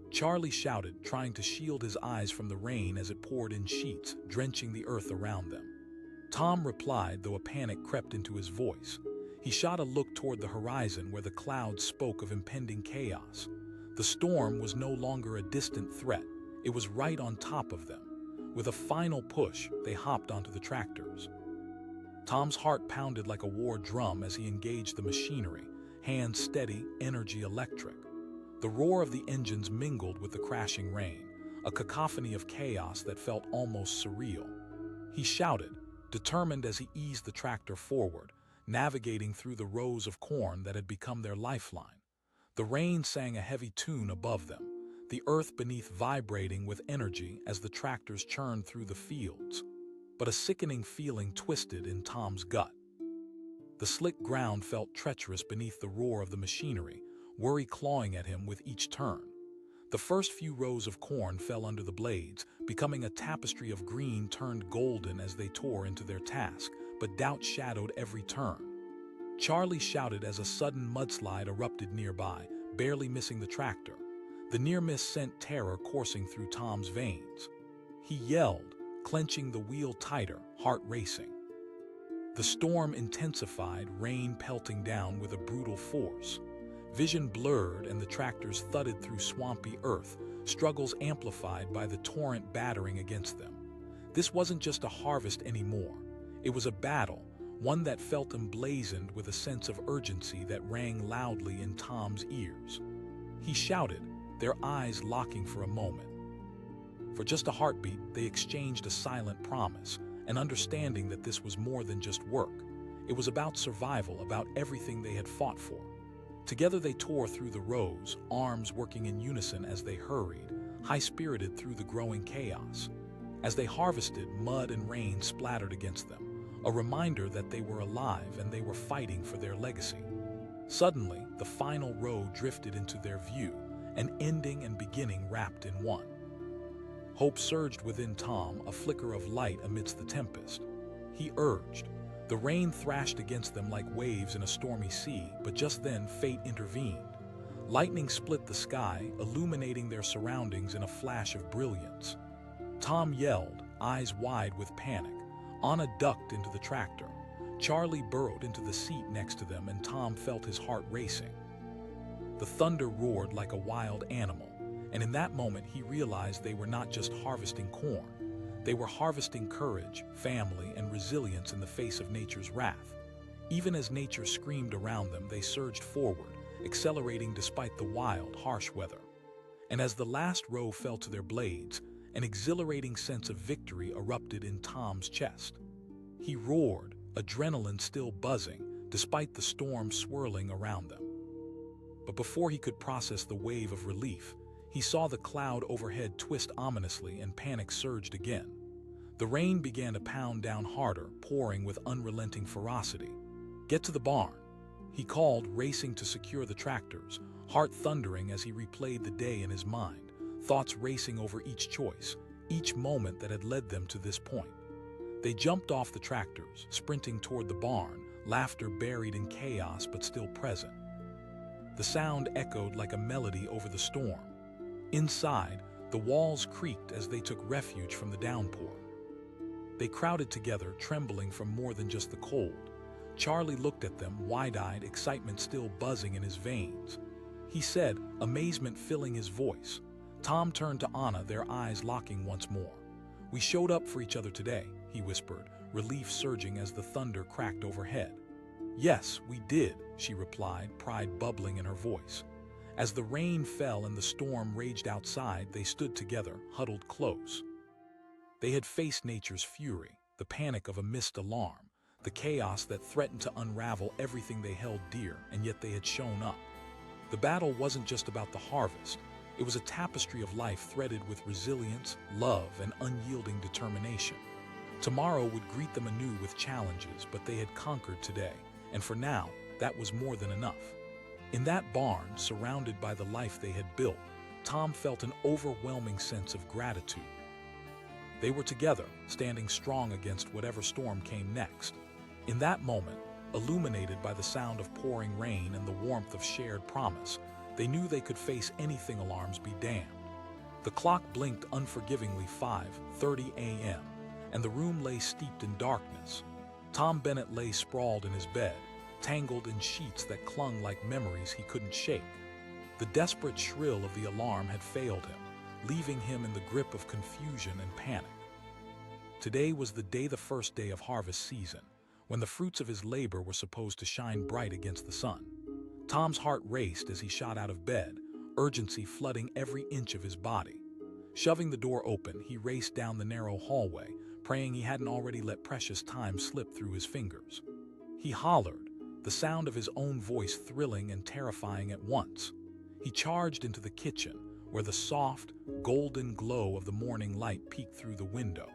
Charlie shouted, trying to shield his eyes from the rain as it poured in sheets, drenching the earth around them. Tom replied, though a panic crept into his voice. He shot a look toward the horizon where the clouds spoke of impending chaos. The storm was no longer a distant threat. It was right on top of them. With a final push, they hopped onto the tractors. Tom's heart pounded like a war drum as he engaged the machinery, hands steady, energy electric. The roar of the engines mingled with the crashing rain, a cacophony of chaos that felt almost surreal. He shouted, determined as he eased the tractor forward, navigating through the rows of corn that had become their lifeline. The rain sang a heavy tune above them, the earth beneath vibrating with energy as the tractors churned through the fields. But a sickening feeling twisted in Tom's gut. The slick ground felt treacherous beneath the roar of the machinery, worry clawing at him with each turn. The first few rows of corn fell under the blades, becoming a tapestry of green turned golden as they tore into their task, but doubt shadowed every turn. Charlie shouted as a sudden mudslide erupted nearby, barely missing the tractor. The near miss sent terror coursing through Tom's veins. He yelled, clenching the wheel tighter, heart racing. The storm intensified, rain pelting down with a brutal force. Vision blurred and the tractors thudded through swampy earth, struggles amplified by the torrent battering against them. This wasn't just a harvest anymore. It was a battle, one that felt emblazoned with a sense of urgency that rang loudly in Tom's ears. He shouted, their eyes locking for a moment. For just a heartbeat, they exchanged a silent promise, an understanding that this was more than just work. It was about survival, about everything they had fought for. Together they tore through the rows, arms working in unison as they hurried, high-spirited through the growing chaos. As they harvested, mud and rain splattered against them, a reminder that they were alive and they were fighting for their legacy. Suddenly, the final row drifted into their view, an ending and beginning wrapped in one. Hope surged within Tom, a flicker of light amidst the tempest. He urged. The rain thrashed against them like waves in a stormy sea, but just then fate intervened. Lightning split the sky, illuminating their surroundings in a flash of brilliance. Tom yelled, eyes wide with panic. Anna ducked into the tractor. Charlie burrowed into the seat next to them, and Tom felt his heart racing. The thunder roared like a wild animal, and in that moment he realized they were not just harvesting corn. They were harvesting courage, family, and resilience in the face of nature's wrath. Even as nature screamed around them, they surged forward, accelerating despite the wild, harsh weather. And as the last row fell to their blades, an exhilarating sense of victory erupted in Tom's chest. He roared, adrenaline still buzzing, despite the storm swirling around them. But before he could process the wave of relief, he saw the cloud overhead twist ominously and panic surged again. The rain began to pound down harder, pouring with unrelenting ferocity. "Get to the barn," he called, racing to secure the tractors, heart thundering as he replayed the day in his mind, thoughts racing over each choice, each moment that had led them to this point. They jumped off the tractors, sprinting toward the barn, laughter buried in chaos but still present. The sound echoed like a melody over the storm. Inside, the walls creaked as they took refuge from the downpour. They crowded together, trembling from more than just the cold. Charlie looked at them, wide-eyed, excitement still buzzing in his veins. He said, amazement filling his voice. Tom turned to Anna, their eyes locking once more. "We showed up for each other today," he whispered, relief surging as the thunder cracked overhead. "Yes, we did," she replied, pride bubbling in her voice. As the rain fell and the storm raged outside, they stood together, huddled close. They had faced nature's fury, the panic of a missed alarm, the chaos that threatened to unravel everything they held dear, and yet they had shown up. The battle wasn't just about the harvest. It was a tapestry of life threaded with resilience, love, and unyielding determination. Tomorrow would greet them anew with challenges, but they had conquered today, and for now, that was more than enough. In that barn, surrounded by the life they had built, Tom felt an overwhelming sense of gratitude. They were together, standing strong against whatever storm came next. In that moment, illuminated by the sound of pouring rain and the warmth of shared promise, they knew they could face anything, alarms be damned. The clock blinked unforgivingly 5:30 a.m., and the room lay steeped in darkness. Tom Bennett lay sprawled in his bed, tangled in sheets that clung like memories he couldn't shake. The desperate shrill of the alarm had failed him, leaving him in the grip of confusion and panic. Today was the first day of harvest season, when the fruits of his labor were supposed to shine bright against the sun. Tom's heart raced as he shot out of bed, urgency flooding every inch of his body. Shoving the door open, he raced down the narrow hallway, praying he hadn't already let precious time slip through his fingers. He hollered, the sound of his own voice thrilling and terrifying at once. He charged into the kitchen, where the soft, golden glow of the morning light peeked through the window.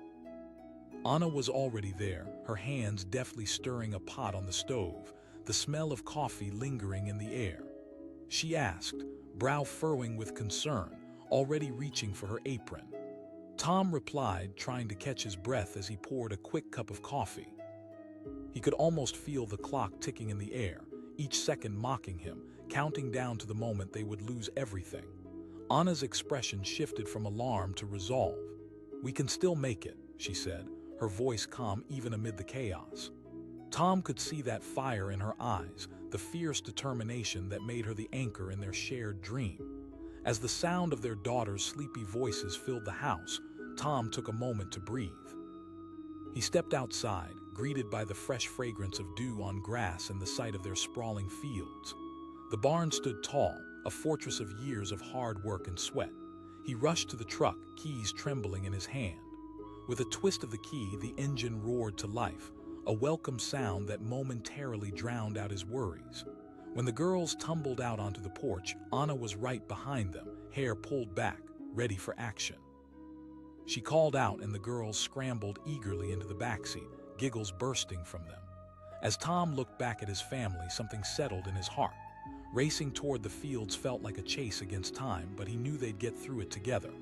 Anna was already there, her hands deftly stirring a pot on the stove, the smell of coffee lingering in the air. She asked, brow furrowing with concern, already reaching for her apron. Tom replied, trying to catch his breath as he poured a quick cup of coffee. He could almost feel the clock ticking in the air, each second mocking him, counting down to the moment they would lose everything. Anna's expression shifted from alarm to resolve. "We can still make it," she said, her voice calm even amid the chaos. Tom could see that fire in her eyes, the fierce determination that made her the anchor in their shared dream. As the sound of their daughter's sleepy voices filled the house, Tom took a moment to breathe. He stepped outside, greeted by the fresh fragrance of dew on grass and the sight of their sprawling fields. The barn stood tall, a fortress of years of hard work and sweat. He rushed to the truck, keys trembling in his hand. With a twist of the key, the engine roared to life, a welcome sound that momentarily drowned out his worries. When the girls tumbled out onto the porch, Anna was right behind them, hair pulled back, ready for action. She called out and the girls scrambled eagerly into the backseat, giggles bursting from them. As Tom looked back at his family, something settled in his heart. Racing toward the fields felt like a chase against time, but he knew they'd get through it together.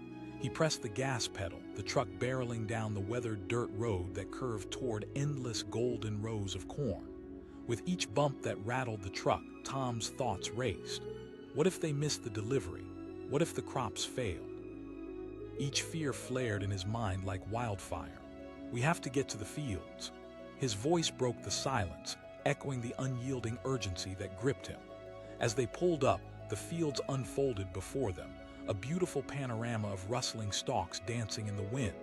He pressed the gas pedal, the truck barreling down the weathered dirt road that curved toward endless golden rows of corn. With each bump that rattled the truck, Tom's thoughts raced. What if they missed the delivery? What if the crops failed? Each fear flared in his mind like wildfire. "We have to get to the fields." His voice broke the silence, echoing the unyielding urgency that gripped him. As they pulled up, the fields unfolded before them, a beautiful panorama of rustling stalks dancing in the wind.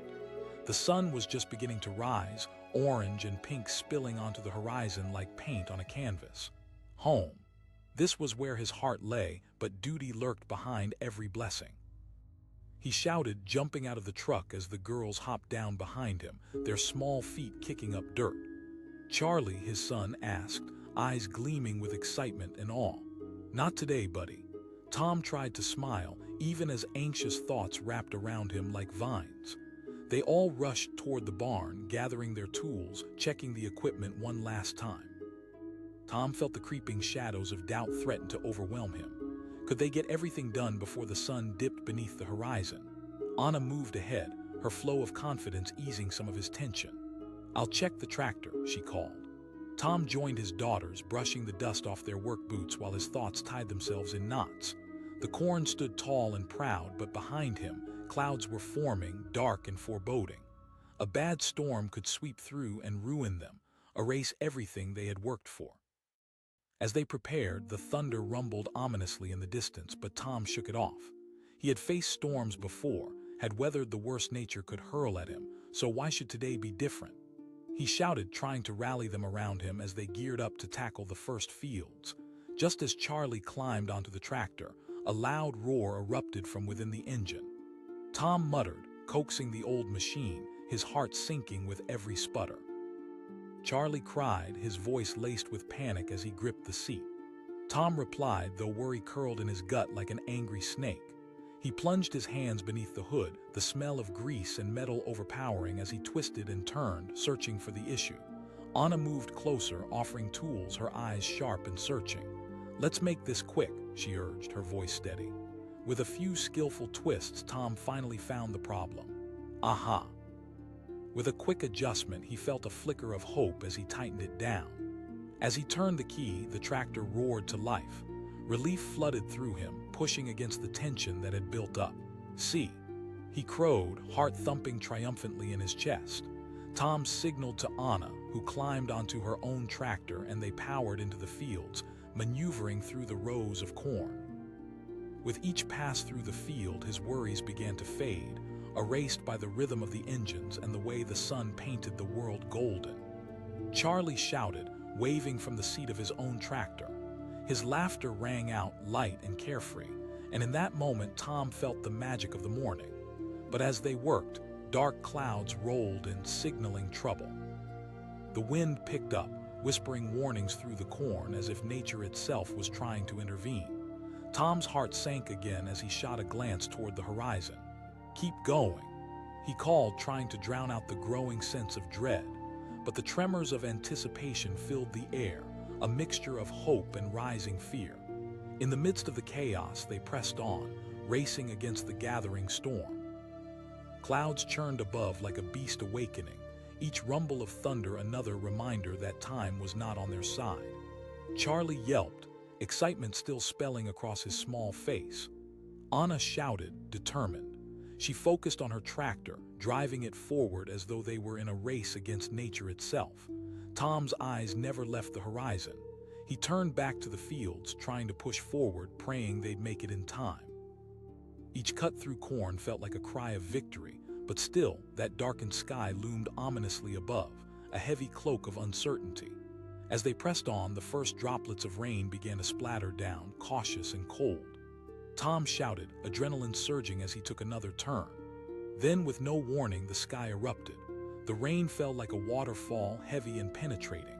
The sun was just beginning to rise, orange and pink spilling onto the horizon like paint on a canvas. Home. This was where his heart lay, but duty lurked behind every blessing. He shouted, jumping out of the truck as the girls hopped down behind him, their small feet kicking up dirt. "Charlie," his son asked, eyes gleaming with excitement and awe. "Not today, buddy." Tom tried to smile, even as anxious thoughts wrapped around him like vines. They all rushed toward the barn, gathering their tools, checking the equipment one last time. Tom felt the creeping shadows of doubt threaten to overwhelm him. Could they get everything done before the sun dipped beneath the horizon? Anna moved ahead, her flow of confidence easing some of his tension. "I'll check the tractor," she called. Tom joined his daughters, brushing the dust off their work boots while his thoughts tied themselves in knots. The corn stood tall and proud, but behind him, clouds were forming, dark and foreboding. A bad storm could sweep through and ruin them, erase everything they had worked for. As they prepared, the thunder rumbled ominously in the distance, but Tom shook it off. He had faced storms before, had weathered the worst nature could hurl at him, so why should today be different? He shouted, trying to rally them around him as they geared up to tackle the first fields. Just as Charlie climbed onto the tractor, a loud roar erupted from within the engine. Tom muttered, coaxing the old machine, his heart sinking with every sputter. Charlie cried, his voice laced with panic as he gripped the seat. Tom replied, though worry curled in his gut like an angry snake. He plunged his hands beneath the hood, the smell of grease and metal overpowering as he twisted and turned, searching for the issue. Anna moved closer, offering tools, her eyes sharp and searching. "Let's make this quick," she urged, her voice steady. With a few skillful twists, Tom finally found the problem. Aha! With a quick adjustment, he felt a flicker of hope as he tightened it down. As he turned the key, the tractor roared to life. Relief flooded through him, pushing against the tension that had built up. "See," he crowed, heart thumping triumphantly in his chest. Tom signaled to Anna, who climbed onto her own tractor, and they powered into the fields, maneuvering through the rows of corn. With each pass through the field, his worries began to fade, erased by the rhythm of the engines and the way the sun painted the world golden. Charlie shouted, waving from the seat of his own tractor. His laughter rang out, light and carefree, and in that moment Tom felt the magic of the morning. But as they worked, dark clouds rolled in, signaling trouble. The wind picked up, whispering warnings through the corn as if nature itself was trying to intervene. Tom's heart sank again as he shot a glance toward the horizon. "Keep going," he called, trying to drown out the growing sense of dread. But the tremors of anticipation filled the air, a mixture of hope and rising fear. In the midst of the chaos, they pressed on, racing against the gathering storm. Clouds churned above like a beast awakening, each rumble of thunder another reminder that time was not on their side. Charlie yelped, excitement still spelling across his small face. Anna shouted, determined. She focused on her tractor, driving it forward as though they were in a race against nature itself. Tom's eyes never left the horizon. He turned back to the fields, trying to push forward, praying they'd make it in time. Each cut through corn felt like a cry of victory, but still, that darkened sky loomed ominously above, a heavy cloak of uncertainty. As they pressed on, the first droplets of rain began to splatter down, cautious and cold. Tom shouted, adrenaline surging as he took another turn. Then, with no warning, the sky erupted. The rain fell like a waterfall, heavy and penetrating.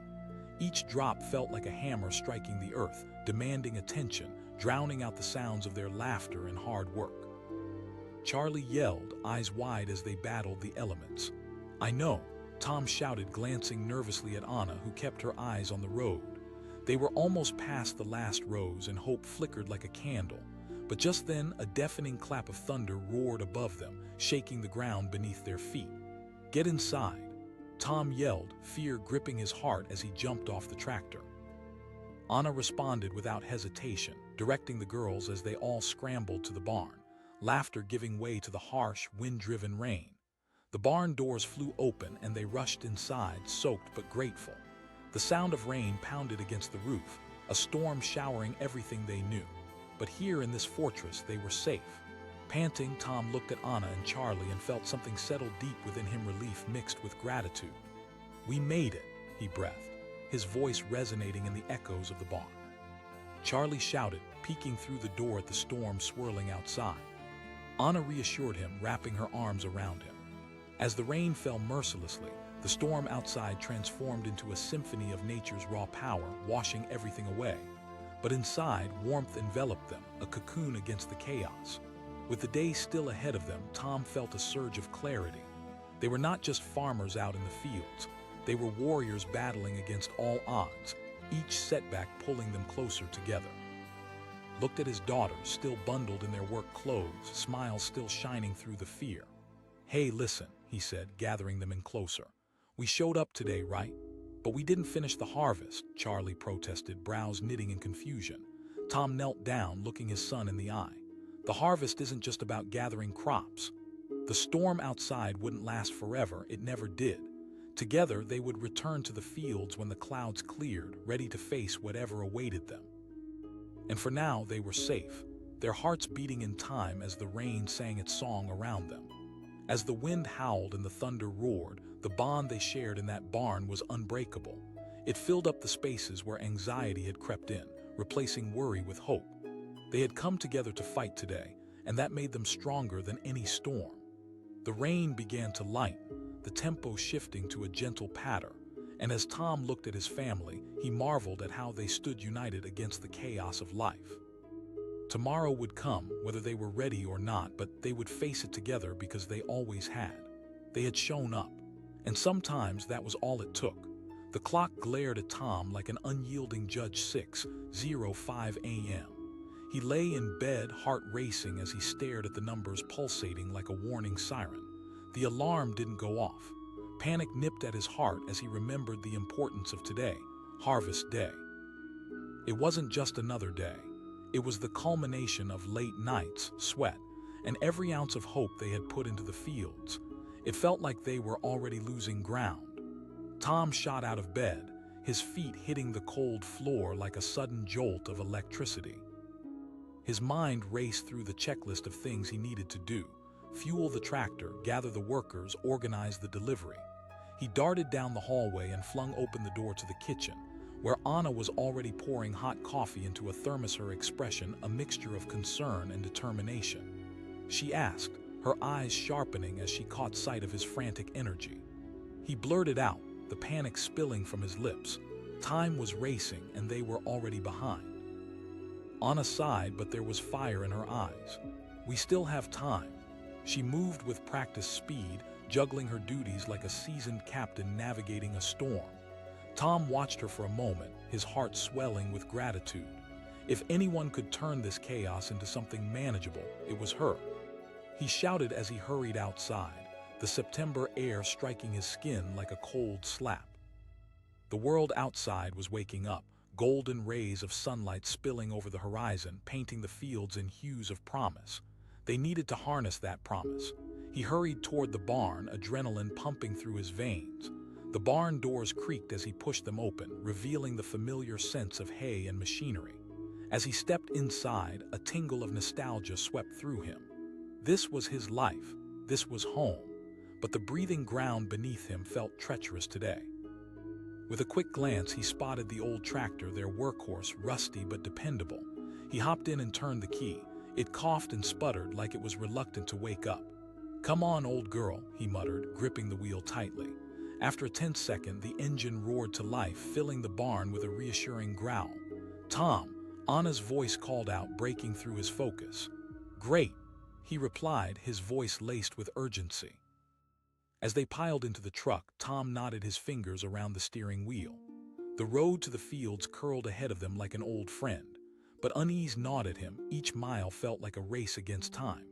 Each drop felt like a hammer striking the earth, demanding attention, drowning out the sounds of their laughter and hard work. Charlie yelled, eyes wide as they battled the elements. I know, Tom shouted, glancing nervously at Anna, who kept her eyes on the road. They were almost past the last rows and hope flickered like a candle. But just then, a deafening clap of thunder roared above them, shaking the ground beneath their feet. Get inside, Tom yelled, fear gripping his heart as he jumped off the tractor. Anna responded without hesitation, directing the girls as they all scrambled to the barn, laughter giving way to the harsh, wind-driven rain. The barn doors flew open and they rushed inside, soaked but grateful. The sound of rain pounded against the roof, a storm showering everything they knew. But here in this fortress, they were safe. Panting, Tom looked at Anna and Charlie and felt something settle deep within him, relief mixed with gratitude. We made it, he breathed, his voice resonating in the echoes of the barn. Charlie shouted, peeking through the door at the storm swirling outside. Anna reassured him, wrapping her arms around him. As the rain fell mercilessly, the storm outside transformed into a symphony of nature's raw power, washing everything away. But inside, warmth enveloped them, a cocoon against the chaos. With the day still ahead of them, Tom felt a surge of clarity. They were not just farmers out in the fields. They were warriors battling against all odds, each setback pulling them closer together. Looked at his daughters, still bundled in their work clothes, smiles still shining through the fear. Hey, listen, he said, gathering them in closer. We showed up today, right? But we didn't finish the harvest, Charlie protested, brows knitting in confusion. Tom knelt down, looking his son in the eye. The harvest isn't just about gathering crops. The storm outside wouldn't last forever, it never did. Together, they would return to the fields when the clouds cleared, ready to face whatever awaited them. And for now, they were safe, their hearts beating in time as the rain sang its song around them. As the wind howled and the thunder roared, the bond they shared in that barn was unbreakable. It filled up the spaces where anxiety had crept in, replacing worry with hope. They had come together to fight today, and that made them stronger than any storm. The rain began to lighten, the tempo shifting to a gentle patter, and as Tom looked at his family, he marveled at how they stood united against the chaos of life. Tomorrow would come, whether they were ready or not, but they would face it together because they always had. They had shown up, and sometimes that was all it took. The clock glared at Tom like an unyielding judge. 6:05 a.m. He lay in bed, heart racing as he stared at the numbers pulsating like a warning siren. The alarm didn't go off. Panic nipped at his heart as he remembered the importance of today, Harvest Day. It wasn't just another day. It was the culmination of late nights, sweat, and every ounce of hope they had put into the fields. It felt like they were already losing ground. Tom shot out of bed, his feet hitting the cold floor like a sudden jolt of electricity. His mind raced through the checklist of things he needed to do: fuel the tractor, gather the workers, organize the delivery. He darted down the hallway and flung open the door to the kitchen, where Anna was already pouring hot coffee into a thermos, her expression a mixture of concern and determination. She asked, her eyes sharpening as she caught sight of his frantic energy. He blurted out, the panic spilling from his lips. Time was racing and they were already behind. Anna sighed, but there was fire in her eyes. We still have time. She moved with practiced speed, juggling her duties like a seasoned captain navigating a storm. Tom watched her for a moment, his heart swelling with gratitude. If anyone could turn this chaos into something manageable, it was her. He shouted as he hurried outside, the September air striking his skin like a cold slap. The world outside was waking up, golden rays of sunlight spilling over the horizon, painting the fields in hues of promise. They needed to harness that promise. He hurried toward the barn, adrenaline pumping through his veins. The barn doors creaked as he pushed them open, revealing the familiar scents of hay and machinery. As he stepped inside, a tingle of nostalgia swept through him. This was his life. This was home. But the breathing ground beneath him felt treacherous today. With a quick glance, he spotted the old tractor, their workhorse, rusty but dependable. He hopped in and turned the key. It coughed and sputtered like it was reluctant to wake up. "Come on, old girl," he muttered, gripping the wheel tightly. After a tense second, the engine roared to life, filling the barn with a reassuring growl. "Tom," Anna's voice called out, breaking through his focus. "Great," he replied, his voice laced with urgency. As they piled into the truck, Tom knotted his fingers around the steering wheel. The road to the fields curled ahead of them like an old friend, but unease gnawed at him. Each mile felt like a race against time.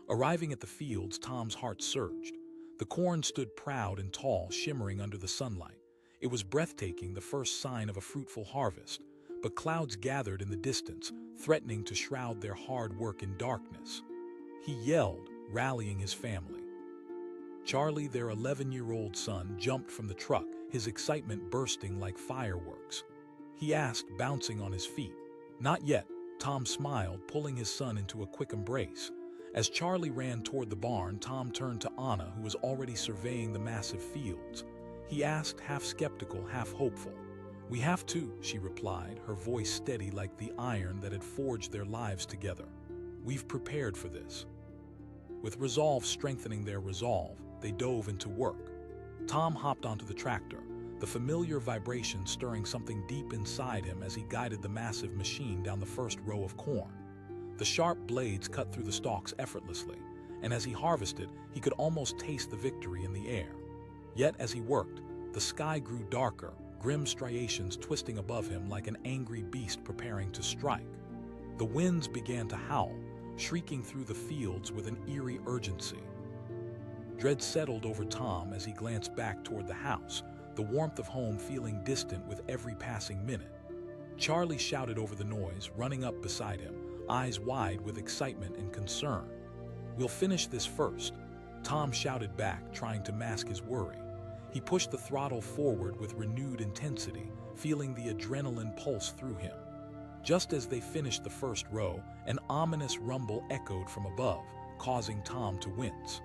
Arriving at the fields, Tom's heart surged. The corn stood proud and tall, shimmering under the sunlight. It was breathtaking, the first sign of a fruitful harvest, but clouds gathered in the distance, threatening to shroud their hard work in darkness. He yelled, rallying his family. Charlie, their 11-year-old son, jumped from the truck, his excitement bursting like fireworks. He asked, bouncing on his feet. "Not yet," Tom smiled, pulling his son into a quick embrace. As Charlie ran toward the barn, Tom turned to Anna, who was already surveying the massive fields. He asked, half skeptical, half hopeful. "We have to," she replied, her voice steady like the iron that had forged their lives together. "We've prepared for this." With resolve strengthening their resolve, they dove into work. Tom hopped onto the tractor, the familiar vibration stirring something deep inside him as he guided the massive machine down the first row of corn. The sharp blades cut through the stalks effortlessly, and as he harvested, he could almost taste the victory in the air. Yet as he worked, the sky grew darker, grim striations twisting above him like an angry beast preparing to strike. The winds began to howl, shrieking through the fields with an eerie urgency. Dread settled over Tom as he glanced back toward the house, the warmth of home feeling distant with every passing minute. Charlie shouted over the noise, running up beside him, eyes wide with excitement and concern. "We'll finish this first," Tom shouted back, trying to mask his worry. He pushed the throttle forward with renewed intensity, feeling the adrenaline pulse through him. Just as they finished the first row, an ominous rumble echoed from above, causing Tom to wince.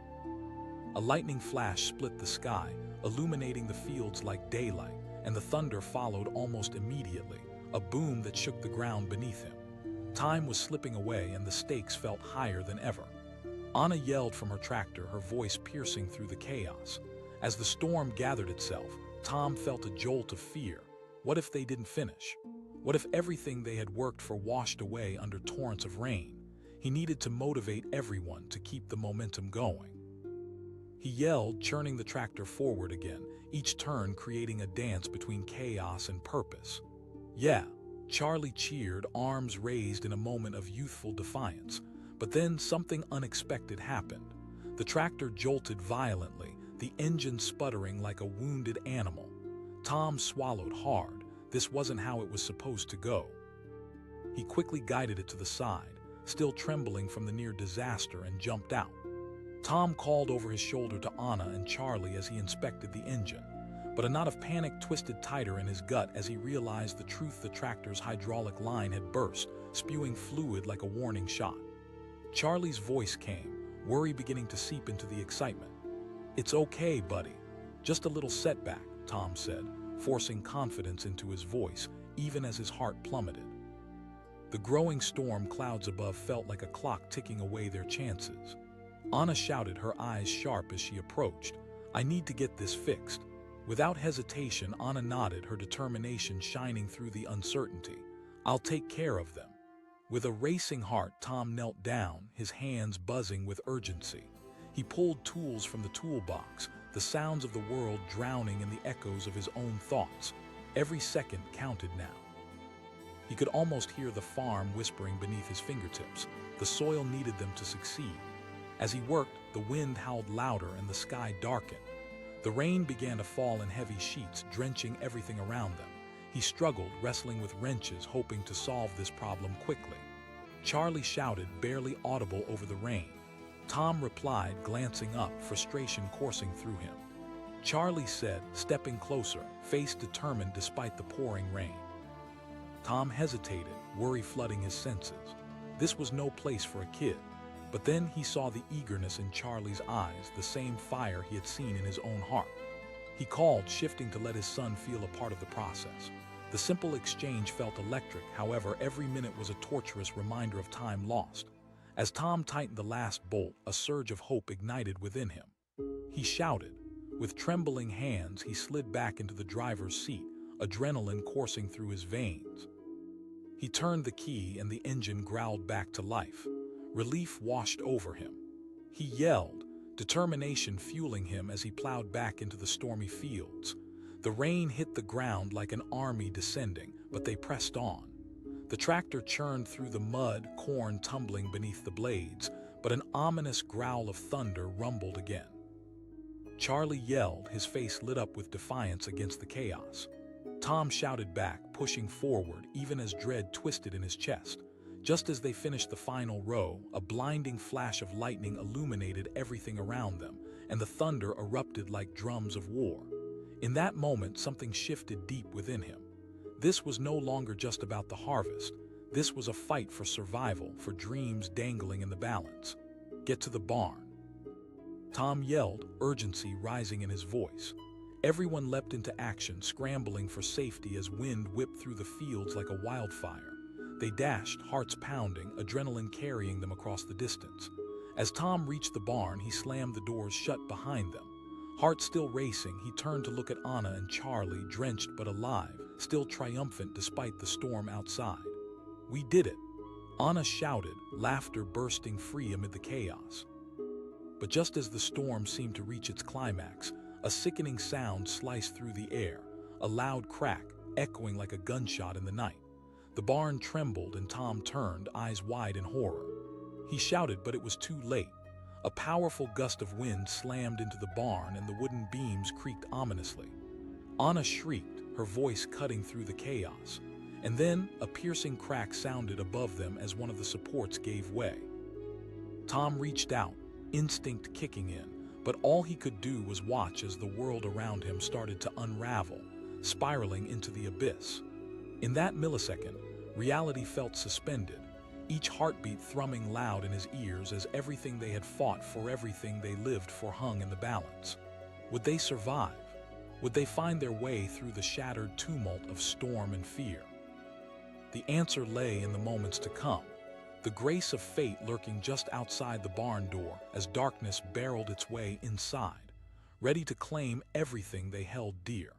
A lightning flash split the sky, illuminating the fields like daylight, and the thunder followed almost immediately, a boom that shook the ground beneath him. Time was slipping away and the stakes felt higher than ever. Anna yelled from her tractor, her voice piercing through the chaos. As the storm gathered itself, Tom felt a jolt of fear. What if they didn't finish? What if everything they had worked for washed away under torrents of rain? He needed to motivate everyone to keep the momentum going. He yelled, churning the tractor forward again, each turn creating a dance between chaos and purpose. "Yeah," Charlie cheered, arms raised in a moment of youthful defiance. But then something unexpected happened. The tractor jolted violently, the engine sputtering like a wounded animal. Tom swallowed hard. This wasn't how it was supposed to go. He quickly guided it to the side, still trembling from the near disaster, and jumped out. Tom called over his shoulder to Anna and Charlie as he inspected the engine, but a knot of panic twisted tighter in his gut as he realized the truth: the tractor's hydraulic line had burst, spewing fluid like a warning shot. Charlie's voice came, worry beginning to seep into the excitement. "It's okay, buddy. Just a little setback," Tom said, forcing confidence into his voice, even as his heart plummeted. The growing storm clouds above felt like a clock ticking away their chances. Anna shouted, her eyes sharp as she approached. "I need to get this fixed." Without hesitation, Anna nodded, her determination shining through the uncertainty. "I'll take care of them." With a racing heart, Tom knelt down, his hands buzzing with urgency. He pulled tools from the toolbox, the sounds of the world drowning in the echoes of his own thoughts. Every second counted now. He could almost hear the farm whispering beneath his fingertips. The soil needed them to succeed. As he worked, the wind howled louder and the sky darkened. The rain began to fall in heavy sheets, drenching everything around them. He struggled, wrestling with wrenches, hoping to solve this problem quickly. Charlie shouted, barely audible over the rain. Tom replied, glancing up, frustration coursing through him. Charlie said, stepping closer, face determined despite the pouring rain. Tom hesitated, worry flooding his senses. This was no place for a kid. But then he saw the eagerness in Charlie's eyes, the same fire he had seen in his own heart. He called, shifting to let his son feel a part of the process. The simple exchange felt electric, however, every minute was a torturous reminder of time lost. As Tom tightened the last bolt, a surge of hope ignited within him. He shouted. With trembling hands, he slid back into the driver's seat, adrenaline coursing through his veins. He turned the key and the engine growled back to life. Relief washed over him. He yelled, determination fueling him as he plowed back into the stormy fields. The rain hit the ground like an army descending, but they pressed on. The tractor churned through the mud, corn tumbling beneath the blades, but an ominous growl of thunder rumbled again. Charlie yelled, his face lit up with defiance against the chaos. Tom shouted back, pushing forward, even as dread twisted in his chest. Just as they finished the final row, a blinding flash of lightning illuminated everything around them, and the thunder erupted like drums of war. In that moment, something shifted deep within him. This was no longer just about the harvest. This was a fight for survival, for dreams dangling in the balance. Get to the barn. Tom yelled, urgency rising in his voice. Everyone leapt into action, scrambling for safety as wind whipped through the fields like a wildfire. They dashed, hearts pounding, adrenaline carrying them across the distance. As Tom reached the barn, he slammed the doors shut behind them. Heart still racing, he turned to look at Anna and Charlie, drenched but alive, still triumphant despite the storm outside. We did it, Anna shouted, laughter bursting free amid the chaos. But just as the storm seemed to reach its climax, a sickening sound sliced through the air, a loud crack, echoing like a gunshot in the night. The barn trembled and Tom turned, eyes wide in horror. He shouted, but it was too late. A powerful gust of wind slammed into the barn and the wooden beams creaked ominously. Anna shrieked, her voice cutting through the chaos. And then a piercing crack sounded above them as one of the supports gave way. Tom reached out, instinct kicking in, but all he could do was watch as the world around him started to unravel, spiraling into the abyss. In that millisecond, reality felt suspended, each heartbeat thrumming loud in his ears as everything they had fought for, everything they lived for hung in the balance. Would they survive? Would they find their way through the shattered tumult of storm and fear? The answer lay in the moments to come, the grace of fate lurking just outside the barn door as darkness barreled its way inside, ready to claim everything they held dear.